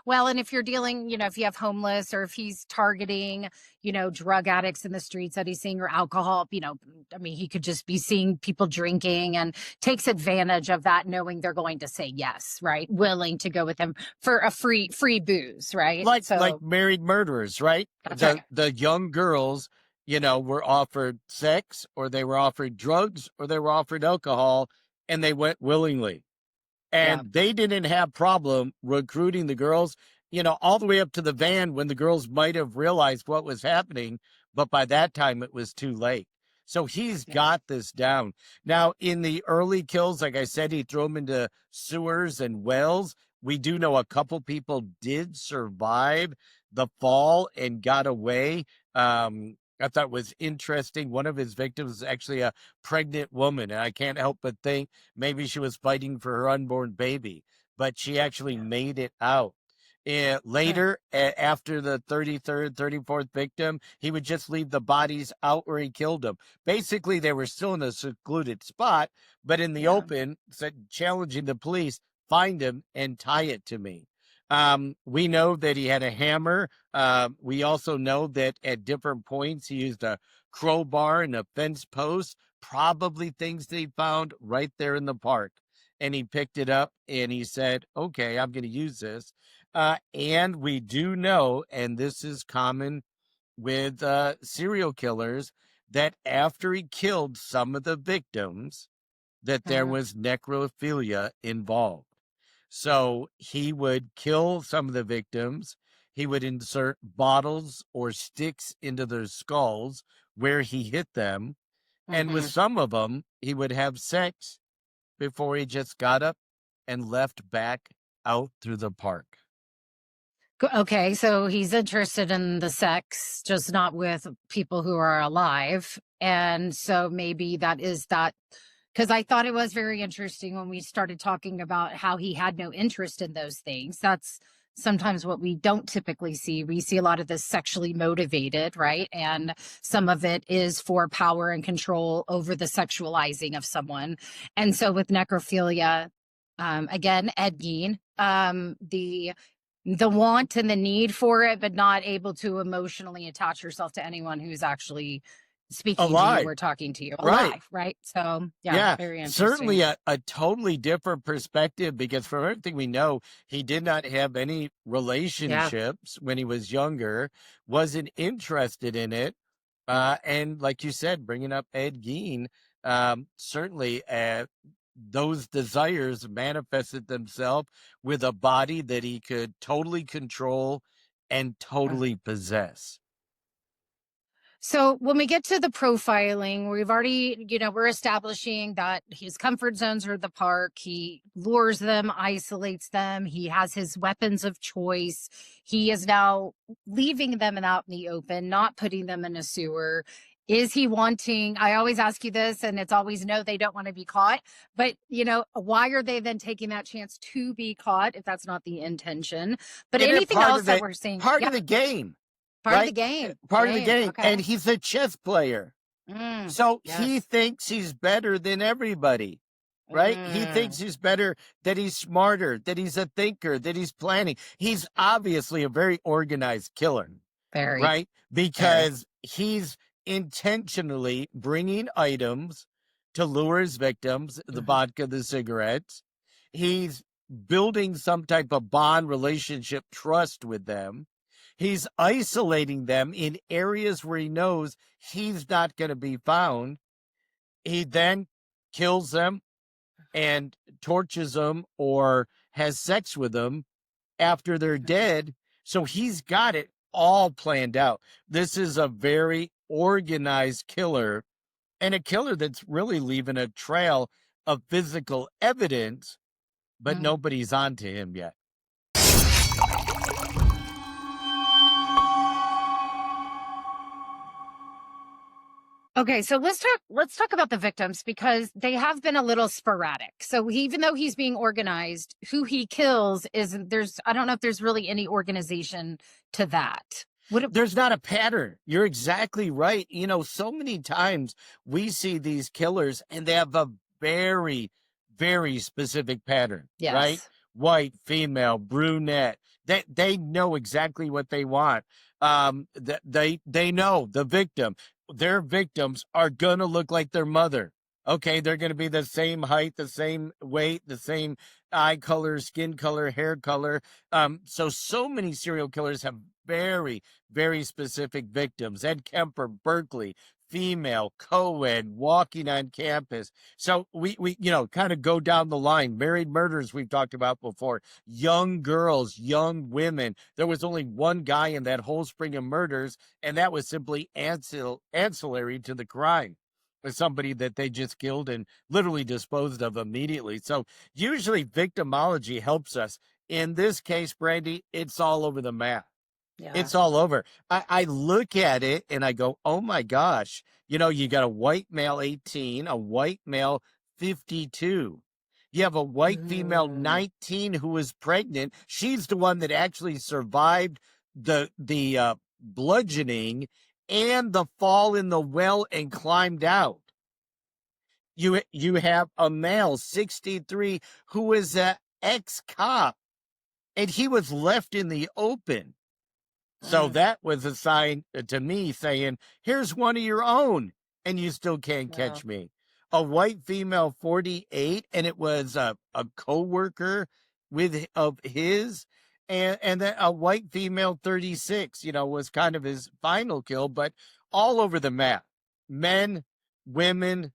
well, and if you're dealing, if you have homeless or if he's targeting, drug addicts in the streets that he's seeing or alcohol, I mean, he could just be seeing people drinking and takes advantage of that, knowing they're going to say yes, right? Willing to go with him for a free booze, right? Like So married murderers, right? that's right. The young girls, were offered sex, or they were offered drugs, or they were offered alcohol, and they went willingly. Yeah. And they didn't have problem recruiting the girls, all the way up to the van when the girls might have realized what was happening, but by that time it was too late. So he's Yeah. got this down. Now, in the early kills, like I said, he threw them into sewers and wells. We do know a couple people did survive the fall and got away. I thought was interesting. One of his victims was actually a pregnant woman, and I can't help but think maybe she was fighting for her unborn baby, but she actually Yeah. made it out. Later, after the 33rd, 34th victim, he would just leave the bodies out where he killed them. Basically, they were still in a secluded spot, but in the Yeah. open, challenging the police, find him and tie it to me. We know that he had a hammer. We also know that at different points, he used a crowbar and a fence post, probably things that he found right there in the park. And he picked it up and he said, okay, I'm going to use this. And we do know, and this is common with serial killers, that after he killed some of the victims, that there Mhm. was necrophilia involved. So he would kill some of the victims. He would insert bottles or sticks into their skulls where he hit them. And with Mhm. some of them, he would have sex before he just got up and left back out through the park. Okay, so he's interested in the sex, just not with people who are alive. And so maybe that is that, because I thought it was very interesting when we started talking about how he had no interest in those things. That's sometimes what we don't typically see. We see a lot of this sexually motivated, right? And some of it is for power and control over the sexualizing of someone. And so with necrophilia, again, Ed Gein, the want and the need for it, but not able to emotionally attach yourself to anyone who's actually speaking to you Alive. or talking to you Right. alive, right? So, yeah, Yeah, very certainly interesting. a totally different perspective because from everything we know, he did not have any Yeah. relationships when he was younger, wasn't interested in it. And like you said, bringing up Ed Gein, certainly those desires manifested themselves with a body that he could totally control and totally possess. So when we get to the profiling, we've already, we're establishing that his comfort zones are the park. He lures them, isolates them. He has his weapons of choice. He is now leaving them out in the open, not putting them in a sewer. Is he wanting? I always ask you this, and it's always no, they don't want to be caught. But, why are they then taking that chance to be caught if that's not the intention? But And it anything else that we're seeing? part Yeah, of the game, part of the right? game. Part of the Game. game. And Okay. he's a chess player. So he Yes. thinks he's better than everybody, right? He thinks Mm, he's better, that he's smarter, that he's a thinker, that he's planning. He's obviously a very organized killer, very, right? very. Because he's intentionally bringing items to lure his victims, the Mhm, vodka, the cigarettes. He's building some type of bond relationship trust with them. He's isolating them in areas where he knows he's not going to be found. He then kills them and tortures them or has sex with them after they're mhm. dead. So he's got it all planned out. This is a very organized killer and a killer that's really leaving a trail of physical evidence, but Mm. nobody's onto him yet. Okay, so let's talk about the victims because they have been a little sporadic. So even though he's being organized, who he kills is there's I don't know if there's really any organization to that. What There's not a pattern. You're exactly right. So many times we see these killers and they have a very, very specific pattern, right? yes. White, female, brunette. They know exactly what they want. They know the victim. Their victims are gonna look like their mother. Okay, they're gonna be the same height, the same weight, the same eye color, skin color, hair color. So many serial killers have very, very specific victims. Ed Kemper, Berkeley, female, co-ed, walking on campus. So we kind of go down the line. Married murders we've talked about before. Young girls, young women. There was only one guy in that whole spring of murders, and that was simply ancillary to the crime. Somebody that they just killed and literally disposed of immediately. So usually victimology helps us. In this case, Brandy, it's all over the map. Yeah. It's all over. I look at it and I go, oh my gosh, you got a white male 18, a white male 52. You have a white female, Mm. 19, who was pregnant. She's the one that actually survived the bludgeoning and the fall in the well and climbed out. You have a male, 63, who is a ex-cop, and he was left in the open. So Mm. that was a sign to me saying, here's one of your own, and you still can't Wow. catch me. A white female, 48, and it was a co-worker of his, and then a white female, 36, was kind of his final kill, but all over the map. Men, women,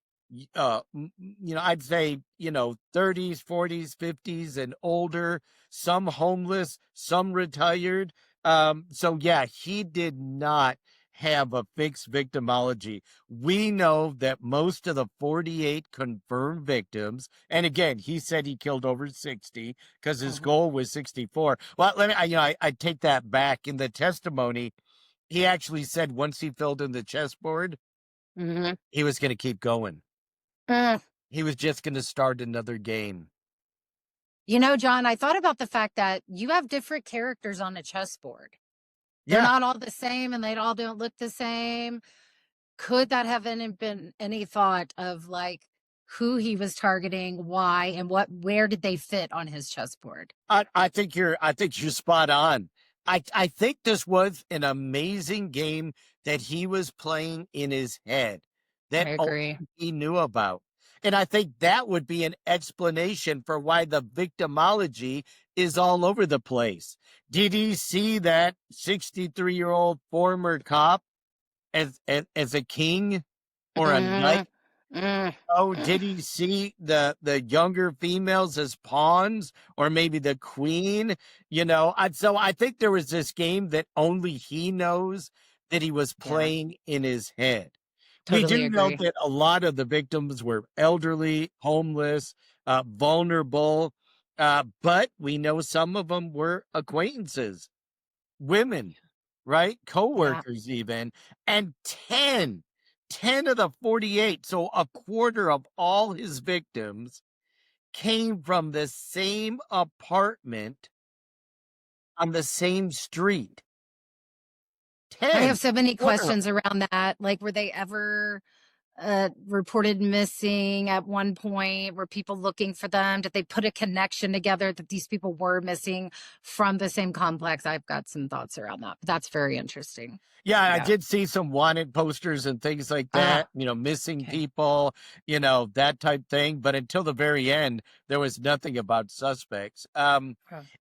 I'd say, 30s, 40s, 50s, and older, some homeless, some retired. So yeah, he did not have a fixed victimology. We know that most of the 48 confirmed victims, and again, he said he killed over 60 because his Mhm. goal was 64. Well, I take that back. In the testimony, he actually said once he filled in the chessboard, Mhm. he was going to keep going. Mm. He was just going to start another game. You know, John, I thought about the fact that you have different characters on a chessboard. They're Yeah, not all the same and they all don't look the same. Could that have been any thought of like who he was targeting, why, and where did they fit on his chessboard? I think you're spot on. I think this was an amazing game that he was playing in his head I that only agree. he knew about. And I think that would be an explanation for why the victimology is all over the place. Did he see that 63-year-old former cop as a king or a knight? Mm, mm, Oh, did mm. he see the younger females as pawns or maybe the queen? So I think there was this game that only he knows that he was Yeah, playing in his head. We totally do know agree. that a lot of the victims were elderly, homeless, vulnerable, but we know some of them were acquaintances, women, right? Yeah. Coworkers even, and 10 of the 48, so a quarter of all his victims came from the same apartment on the same street. I have 10, so many quarter of questions around that. Like, were they ever reported missing at one point? Were people looking for them? Did they put a connection together that these people were missing from the same complex? I've got some thoughts around that. But that's very interesting. Yeah, I Yeah. did see some wanted posters and things like that, Ah, missing okay. people, that type thing, but until the very end, there was nothing about suspects. Huh.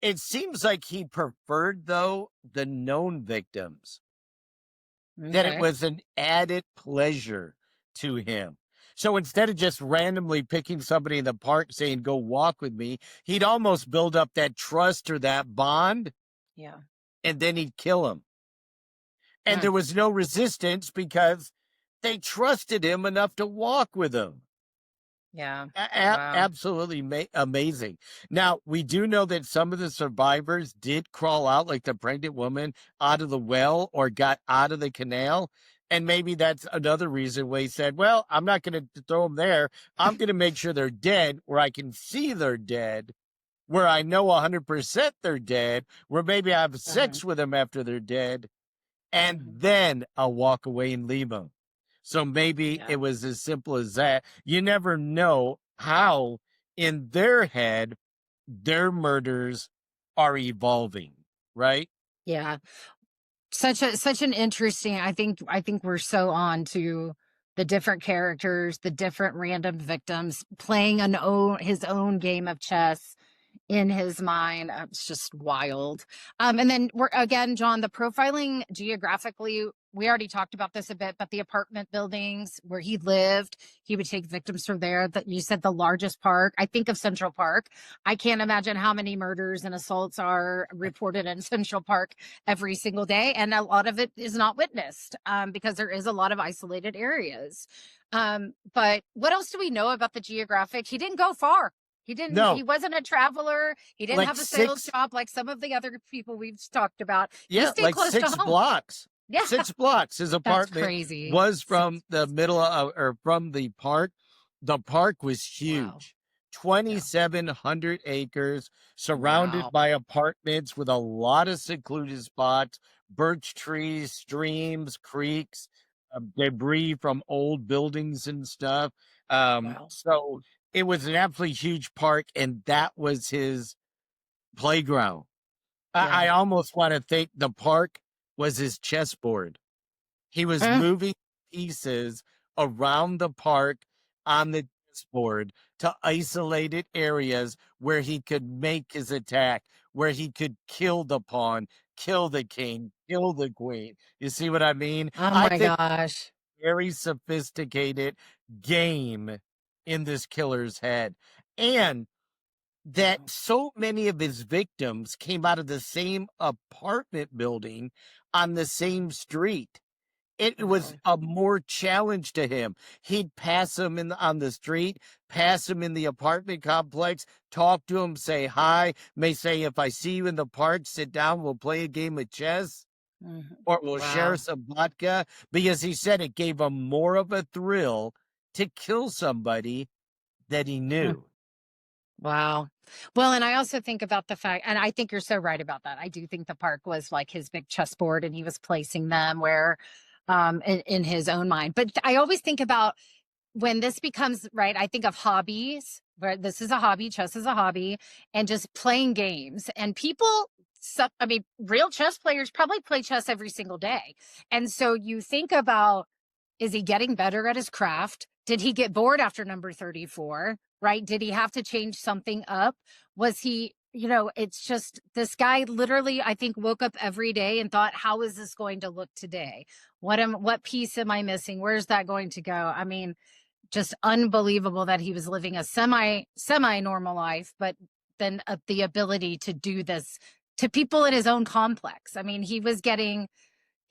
It seems like he preferred, though, the known victims. That it Okay. was an added pleasure to him. So instead of just randomly picking somebody in the park saying, go walk with me, he'd almost build up that trust or that bond, Yeah. and then he'd kill him. And Mm, there was no resistance because they trusted him enough to walk with him. yeah. Wow. Absolutely amazing. Now, we do know that some of the survivors did crawl out, like the pregnant woman, out of the well or got out of the canal. And maybe that's another reason why he said, well, I'm not going to throw them there. I'm going to make sure they're dead where I can see they're dead, where I know 100% they're dead, where maybe I have Uh-huh. sex with them after they're dead, and Mhm. then I'll walk away and leave them. So maybe Yeah. it was as simple as that. You never know how in their head their murders are evolving, right? Yeah. Such an interesting, I think we're so on to the different characters, the different random victims playing his own game of chess in his mind. It's just wild. And then we're again, John, the profiling geographically, we already talked about this a bit, but the apartment buildings where he lived, he would take victims from there. That you said the largest park. I think of Central Park. I can't imagine how many murders and assaults are reported in Central Park every single day. And a lot of it is not witnessed because there is a lot of isolated areas. But what else do we know about the geographic? He didn't go far. No, He wasn't a traveler. He didn't like have a sales six, job like some of the other people we've talked about. He yeah, stayed like close to six home. blocks. Yeah, 6 blocks. His that's apartment crazy. was Six from the blocks. middle of, or from the park. The park was Wow. huge. Yeah. 2,700 acres, surrounded Wow. by apartments with a lot of secluded spots, birch trees, streams, creeks, debris from old buildings and stuff. Wow. So it was an absolutely huge park, and that was his playground. I Yeah. almost want to think the park was his chessboard. He was Mm, moving pieces around the park on the chessboard to isolated areas where he could make his attack, where he could kill the pawn, kill the king, kill the queen. You see what I mean? oh I my think gosh. very sophisticated game in this killer's head. And that Wow. so many of his victims came out of the same apartment building on the same street. It was Really? a more challenge to him. He'd pass him on the street, pass him in the apartment complex, talk to him, say hi, may say, if I see you in the park, sit down, we'll play a game of chess Mhm. or we'll share Wow. some vodka, because he said it gave him more of a thrill to kill somebody that he Mm, knew. wow. Well, and I also think about the fact, and I think you're so right about that. I do think the park was like his big chessboard and he was placing them where in his own mind. But I always think about when this becomes right, I think of hobbies, where this is a hobby, chess is a hobby, and just playing games. And people, I mean, real chess players probably play chess every single day. And so you think about, is he getting better at his craft? Did he get bored after number 34? Right? Did he have to change something up? Was he, it's just this guy literally, I think, woke up every day and thought, how is this going to look today? What piece am I missing? Where's that going to go? I mean, just unbelievable that he was living a semi normal life, but then the ability to do this to people in his own complex. I mean, he was getting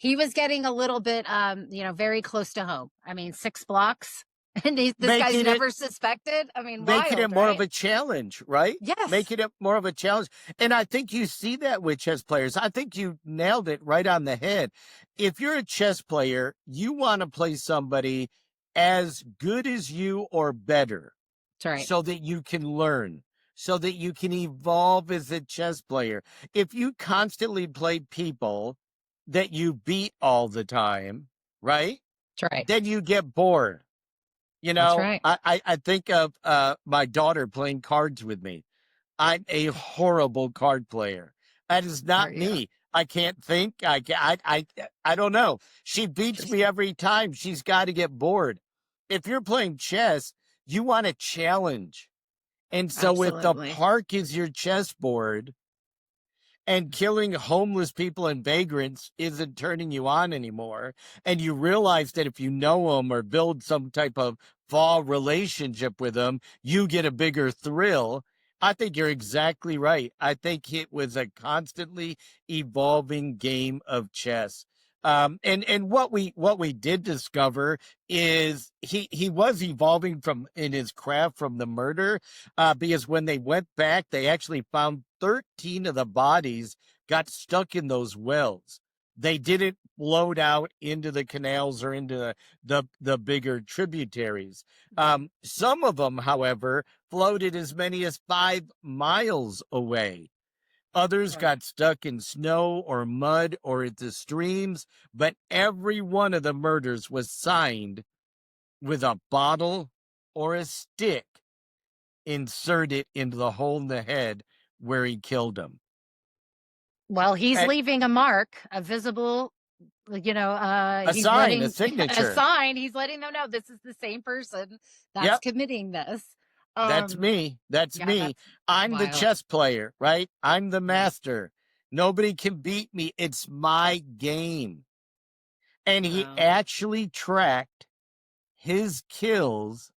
a little bit very close to home. I mean, 6 blocks and this guy's Making it never suspected. I mean, Making it wild, more of right? a challenge, right? Yes. Making it more of a challenge. And I think you see that with chess players. I think you nailed it right on the head. If you're a chess player, you want to play somebody as good as you or better That's right. so that you can learn, so that you can evolve as a chess player. If you constantly play people that you beat all the time, right? That's right. Then you get bored. That's right. I think of my daughter playing cards with me. I'm a horrible card player. That is Are not you? me. I can't think. I don't know. She beats Just me every time. She's got to get bored. If you're playing chess, you want a challenge. And so if the absolutely. park is your chessboard, and killing homeless people and vagrants isn't turning you on anymore, and you realize that if you know them or build some type of fall relationship with them, you get a bigger thrill. I think you're exactly right. I think it was a constantly evolving game of chess. And what we did discover is he was evolving from in his craft from the murder, because when they went back, they actually found 13 of the bodies got stuck in those wells. They didn't float out into the canals or into the bigger tributaries. Some of them, however, floated as many as 5 miles away. Others Right. got stuck in snow or mud or into streams, but every one of the murders was signed with a bottle or a stick inserted into the hole in the head where he killed him. Well, he's And leaving a mark, a visible, a he's sign, a letting a signature. sign. He's letting them know this is the same person that's Yep, committing this. that's Um, me. That's yeah, me. that's I'm the wild. chess player, right? I'm the Yeah. master. Nobody can beat me. It's my game. And he Wow. actually tracked his kills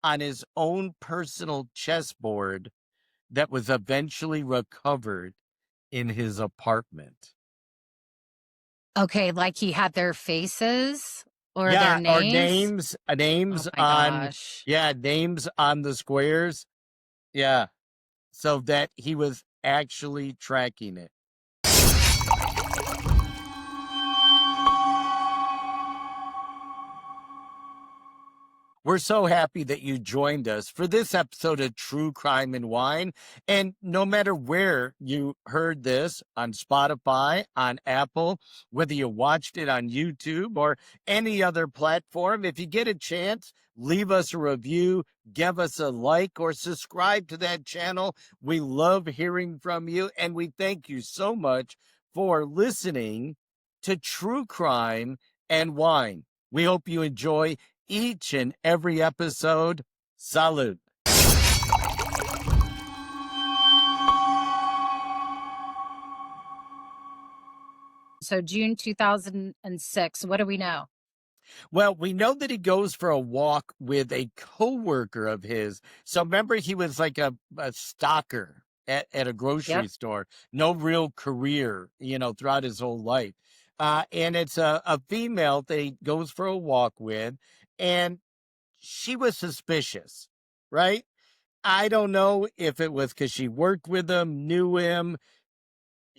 on his own personal chessboard that was eventually recovered in his apartment. Okay, like he had their faces or their Yeah, or names? names, Oh names my on, gosh. yeah, names on the squares. Yeah, so that he was actually tracking it. We're so happy that you joined us for this episode of True Crime and Wine. And no matter where you heard this, on Spotify, on Apple, whether you watched it on YouTube or any other platform, if you get a chance, leave us a review, give us a like, or subscribe to that channel. We love hearing from you, and we thank you so much for listening to True Crime and Wine. We hope you enjoy each and every episode. Salud. So June 2006. What do we know? Well, we know that he goes for a walk with a coworker of his. So remember, he was like a stalker at a grocery Yep. store. No real career, throughout his whole life. And it's a female that he goes for a walk with. And she was suspicious, right? I don't know if it was because she worked with him, knew him.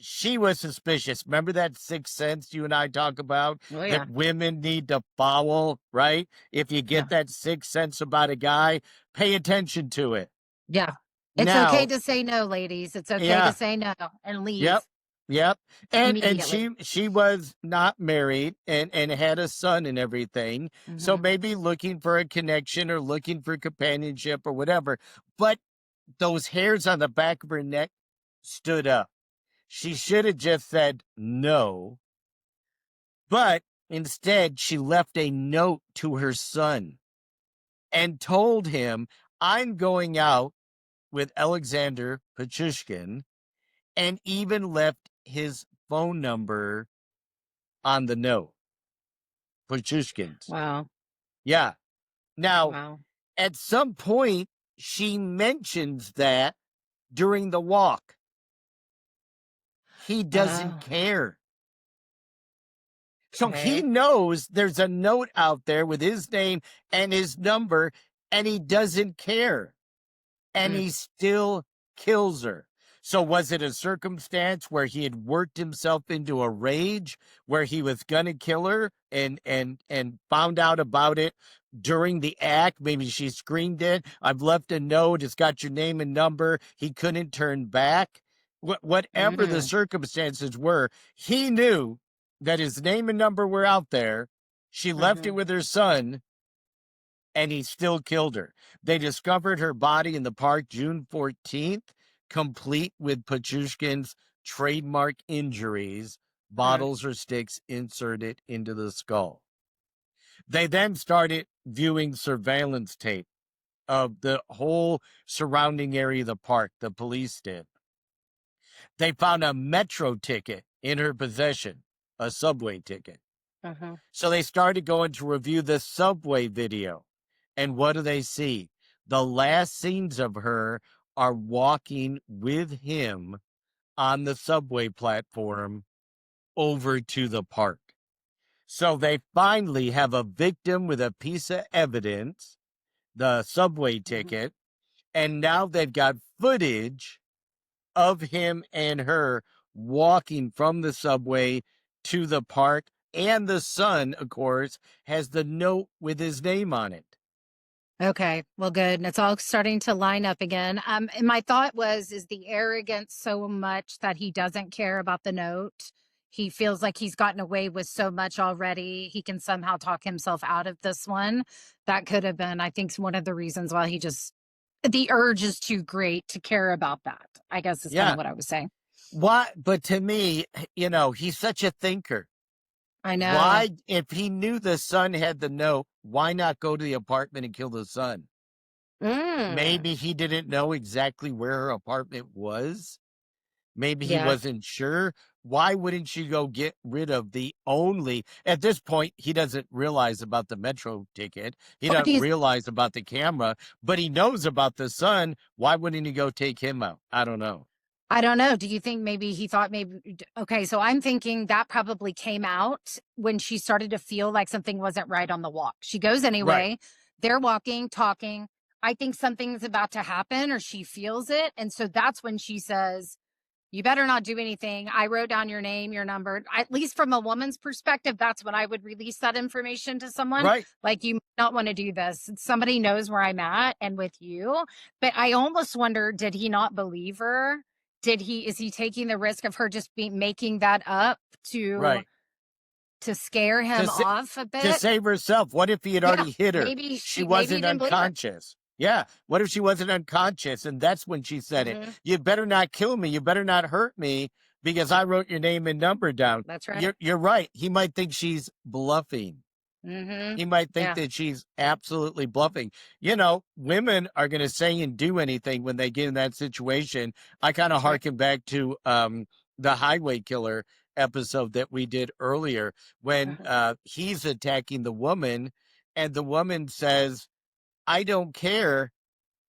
She was suspicious. Remember that sixth sense you and I talk about Oh that yeah. women need to follow, right? If you Yeah. get that sixth sense about a guy, pay attention to it. Yeah. It's okay Now, to say no, ladies. It's okay to yeah, say no and yep, leave yep. And immediately. she was not married and had a son and everything. So Hmm. maybe looking for a connection or looking for companionship or whatever. But those hairs on the back of her neck stood up. She should have just said no, but instead she left a note to her son and told him, I'm going out with Alexander Pachushkin, and even left his phone number on the note. Pachushkin's. Wow. Yeah. Now, Wow. at some point, she mentions that during the walk. He doesn't Oh, care. So he okay. knows there's a note out there with his name and his number, and he doesn't care. And Mm. he still kills her. So was it a circumstance where he had worked himself into a rage where he was gonna kill her and found out about it during the act? Maybe she screamed it. I've left a note. It's got your name and number. He couldn't turn back. Whatever the Mm. circumstances were, he knew that his name and number were out there. She left it Hmm. with her son, and he still killed her. They discovered her body in the park June 14th, complete with Pachushkin's trademark injuries, Mm. bottles or sticks inserted into the skull. They then started viewing surveillance tape of the whole surrounding area of the park. The police did. They found a metro ticket in her possession, a subway ticket. Hmm. So they started going to review the subway video. And what do they see? The last scenes of her are walking with him on the subway platform over to the park. So they finally have a victim with a piece of evidence, the subway Hmm. ticket, and now they've got footage of him and her walking from the subway to the park. And the son, of course, has the note with his name on it. Okay. Well, good. And it's all starting to line up again. And my thought was, is the arrogance so much that he doesn't care about the note? He feels like he's gotten away with so much already. He can somehow talk himself out of this one. That could have been, I think, one of the reasons why he just, the urge is too great to care about that, I guess is kind of Yeah. what I was saying. Why? But to me, he's such a thinker. I know. Why, if he knew the son had the note, why not go to the apartment and kill the son? Mm. Maybe he didn't know exactly where her apartment was. Maybe he Yeah. wasn't sure. Why wouldn't you go get rid of the only, at this point, he doesn't realize about the metro ticket. He Or doesn't he's realize about the camera, but he knows about the son. Why wouldn't he go take him out? I don't know. I don't know. Do you think maybe he thought okay, so I'm thinking that probably came out when she started to feel like something wasn't right on the walk. She goes Right. anyway. They're walking, talking. I think something's about to happen or she feels it. And so that's when she says, You better not do anything. I wrote down your name, your number. At least from a woman's perspective, that's when I would release that information to someone. Right, Like, you might not want to do this. Somebody knows where I'm at and with you. But I almost wonder, did he not believe her? Is he taking the risk of her just making that up to right. to scare To him sa off a to bit? save herself. What if he had Yeah, already hit her? She maybe he wasn't didn't believe her. unconscious. Yeah, what if she wasn't unconscious, and that's when she said it? Hmm. "You better not kill me, you better not hurt me because I wrote your name and number down." That's right. You're right, he might think she's bluffing. Hmm. He might think Yeah. that she's absolutely bluffing. Women are gonna say and do anything when they get in that situation. I kinda That's right. harken back to, the highway killer episode that we did earlier when, Hmm. he's attacking the woman, and the woman says, "I don't care.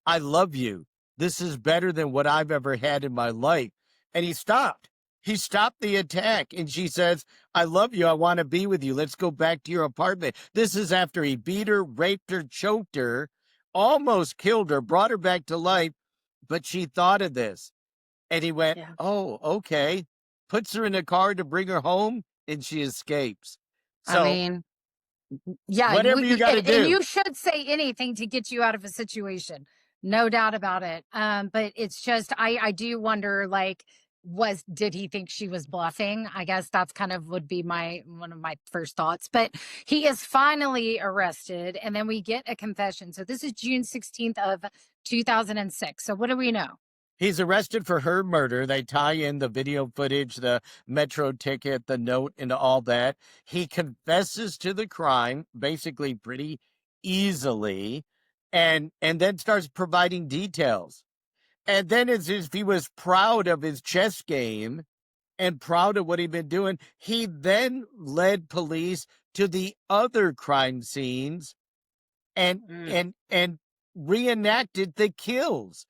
I love you. This is better than what I've ever had in my life." And he stopped. He stopped the attack. And she says, "I love you. I want to be with you. Let's go back to your apartment." This is after he beat her, raped her, choked her, almost killed her, brought her back to life. But she thought of this. And he went, Yeah. "Oh, okay." Puts her in a car to bring her home, and she escapes. I So, mean, yeah, whatever you got to and do. you should say anything to get you out of a situation. No doubt about it. But it's just I do wonder, like, did he think she was bluffing? I guess that's kind of would be my one of my first thoughts. But he is finally arrested, and then we get a confession. So this is June 16th of 2006. So what do we know? He's arrested for her murder. They tie in the video footage, the metro ticket, the note, and all that. He confesses to the crime basically pretty easily and then starts providing details. And then it's as if he was proud of his chess game and proud of what he'd been doing. He then led police to the other crime scenes and Mm. and reenacted the kills.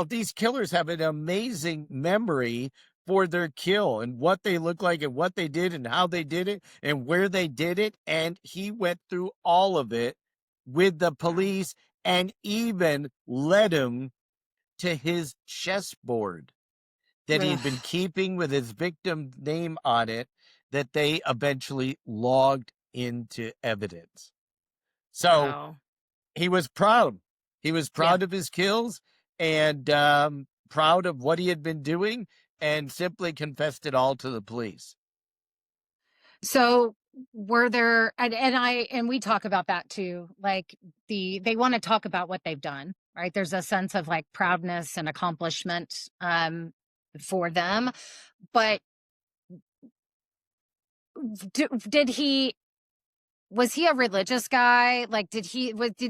These killers have an amazing memory for their kill and what they look like and what they did and how they did it and where they did it. And he went through all of it with the Wow. police and even led him to his chessboard that he Ugh. had been keeping with his victim's name on it that they eventually logged into evidence. So Wow. he was proud. He was Yeah. proud of his kills and, proud of what he had been doing and simply confessed it all to the police. So were there and we talk about that too. Like, they want to talk about what they've done, right? There's a sense of like proudness and accomplishment for them. But did he was he a religious guy? Like, did he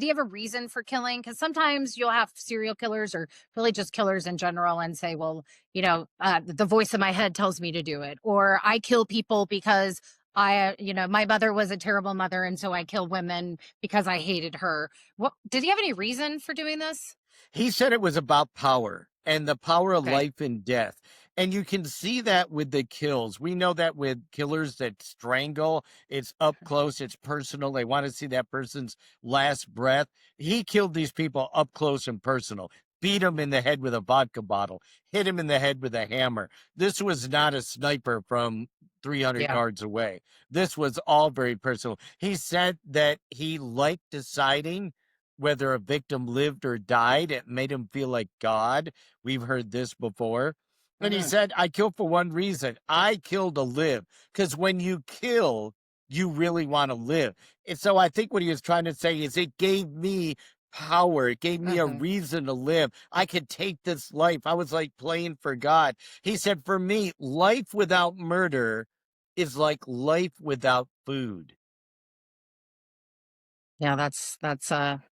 have a reason for killing? Because sometimes you'll have serial killers or really just killers in general and say, well, the voice in my head tells me to do it, or I kill people because my mother was a terrible mother, and so I kill women because I hated her. What did he have any reason for doing this? He said it was about power and the power of Okay. life and death. And you can see that with the kills. We know that with killers that strangle, it's up close, it's personal. They want to see that person's last breath. He killed these people up close and personal, beat him in the head with a vodka bottle, hit him in the head with a hammer. This was not a sniper from 300 Yeah. yards away. This was all very personal. He said that he liked deciding whether a victim lived or died. It made him feel like God. We've heard this before. And he Hmm. said, "I kill for one reason. I kill to live." Because when you kill, you really want to live. And so I think what he was trying to say is it gave me power. It gave me a Hmm. reason to live. I could take this life. I was like playing for God. He said, "For me, life without murder is like life without food." Yeah, that's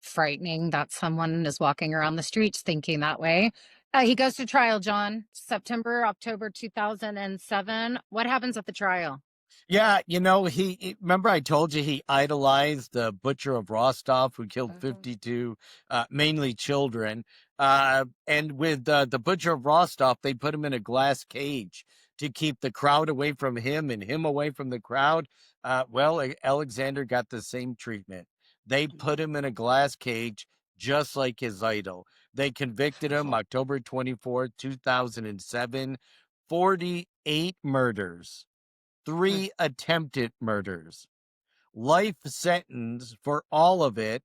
frightening that someone is walking around the streets thinking that way. He goes to trial, John, October 2007. What happens at the trial? Yeah, remember I told you he idolized the butcher of Rostov who killed Mhm. 52, mainly children. And with the butcher of Rostov, they put him in a glass cage to keep the crowd away from him and him away from the crowd. Alexander got the same treatment. They put him in a glass cage just like his idol. They convicted him October 24th, 2007 48 murders, 3 attempted murders, life sentence for all of it,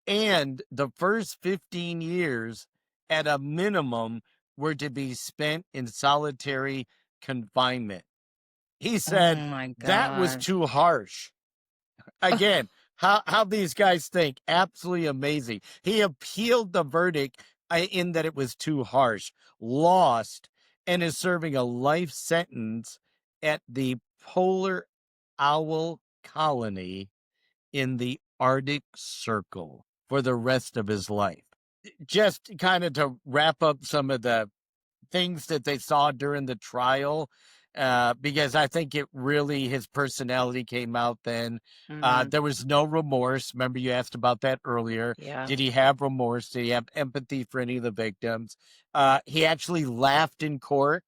and the first 15 years at a minimum were to be spent in solitary confinement. He said Oh my that was gosh. too harsh. Again, how these guys think, absolutely amazing. He appealed the verdict in that it was too harsh, lost, and is serving a life sentence at the Polar Owl Colony in the Arctic Circle for the rest of his life. Just kind of to wrap up some of the things that they saw during the trial, because I think it really, his personality came out then. Mhm. There was no remorse. Remember, you asked about that earlier. Yeah. Did he have remorse? Did he have empathy for any of the victims? He actually laughed in court,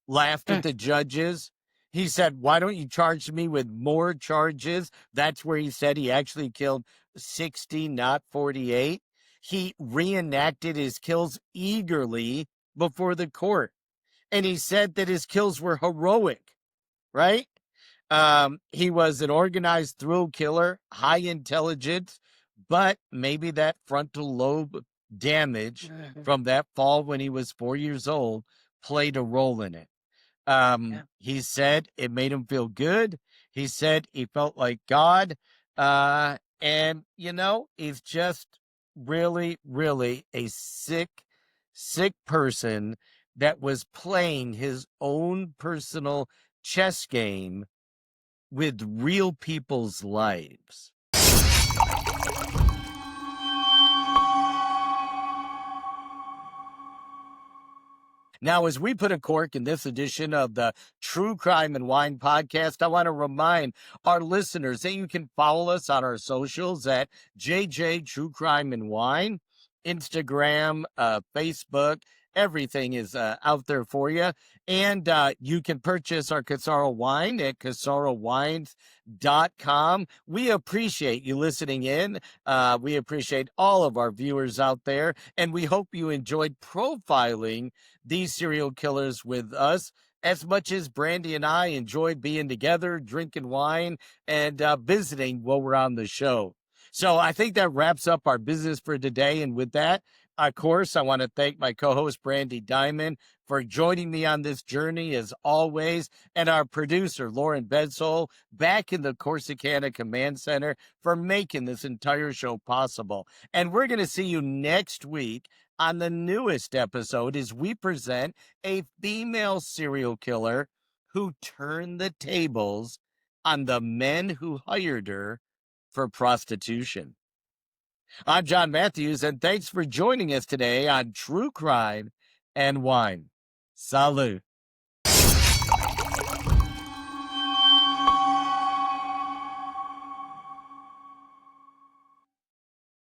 laughed at Mm. the judges. He said, "Why don't you charge me with more charges?" That's where he said he actually killed 60, not 48. He reenacted his kills eagerly before the court, and he said that his kills were heroic, right? He was an organized thrill killer, high intelligence, but maybe that frontal lobe damage Mhm. from that fall when he was 4 years old played a role in it. Yeah. He said it made him feel good. He said he felt like God. And, he's just really, really a sick, sick person that was playing his own personal chess game with real people's lives. Now, as we put a cork in this edition of the True Crime and Wine podcast, I want to remind our listeners that you can follow us on our socials at JJ True Crime and Wine, Instagram, Facebook. Everything is out there for you. And you can purchase our Casaro wine at casarowines.com. We appreciate you listening in. We appreciate all of our viewers out there. And we hope you enjoyed profiling these serial killers with us as much as Brandy and I enjoy being together, drinking wine, and visiting while we're on the show. So I think that wraps up our business for today. And with that, of course, I want to thank my co-host, Brandy Diamond, for joining me on this journey as always, and our producer, Lauren Bedsole, back in the Corsicana Command Center for making this entire show possible. And we're going to see you next week on the newest episode as we present a female serial killer who turned the tables on the men who hired her for prostitution. I'm John Matthews, and thanks for joining us today on True Crime and Wine. Salud.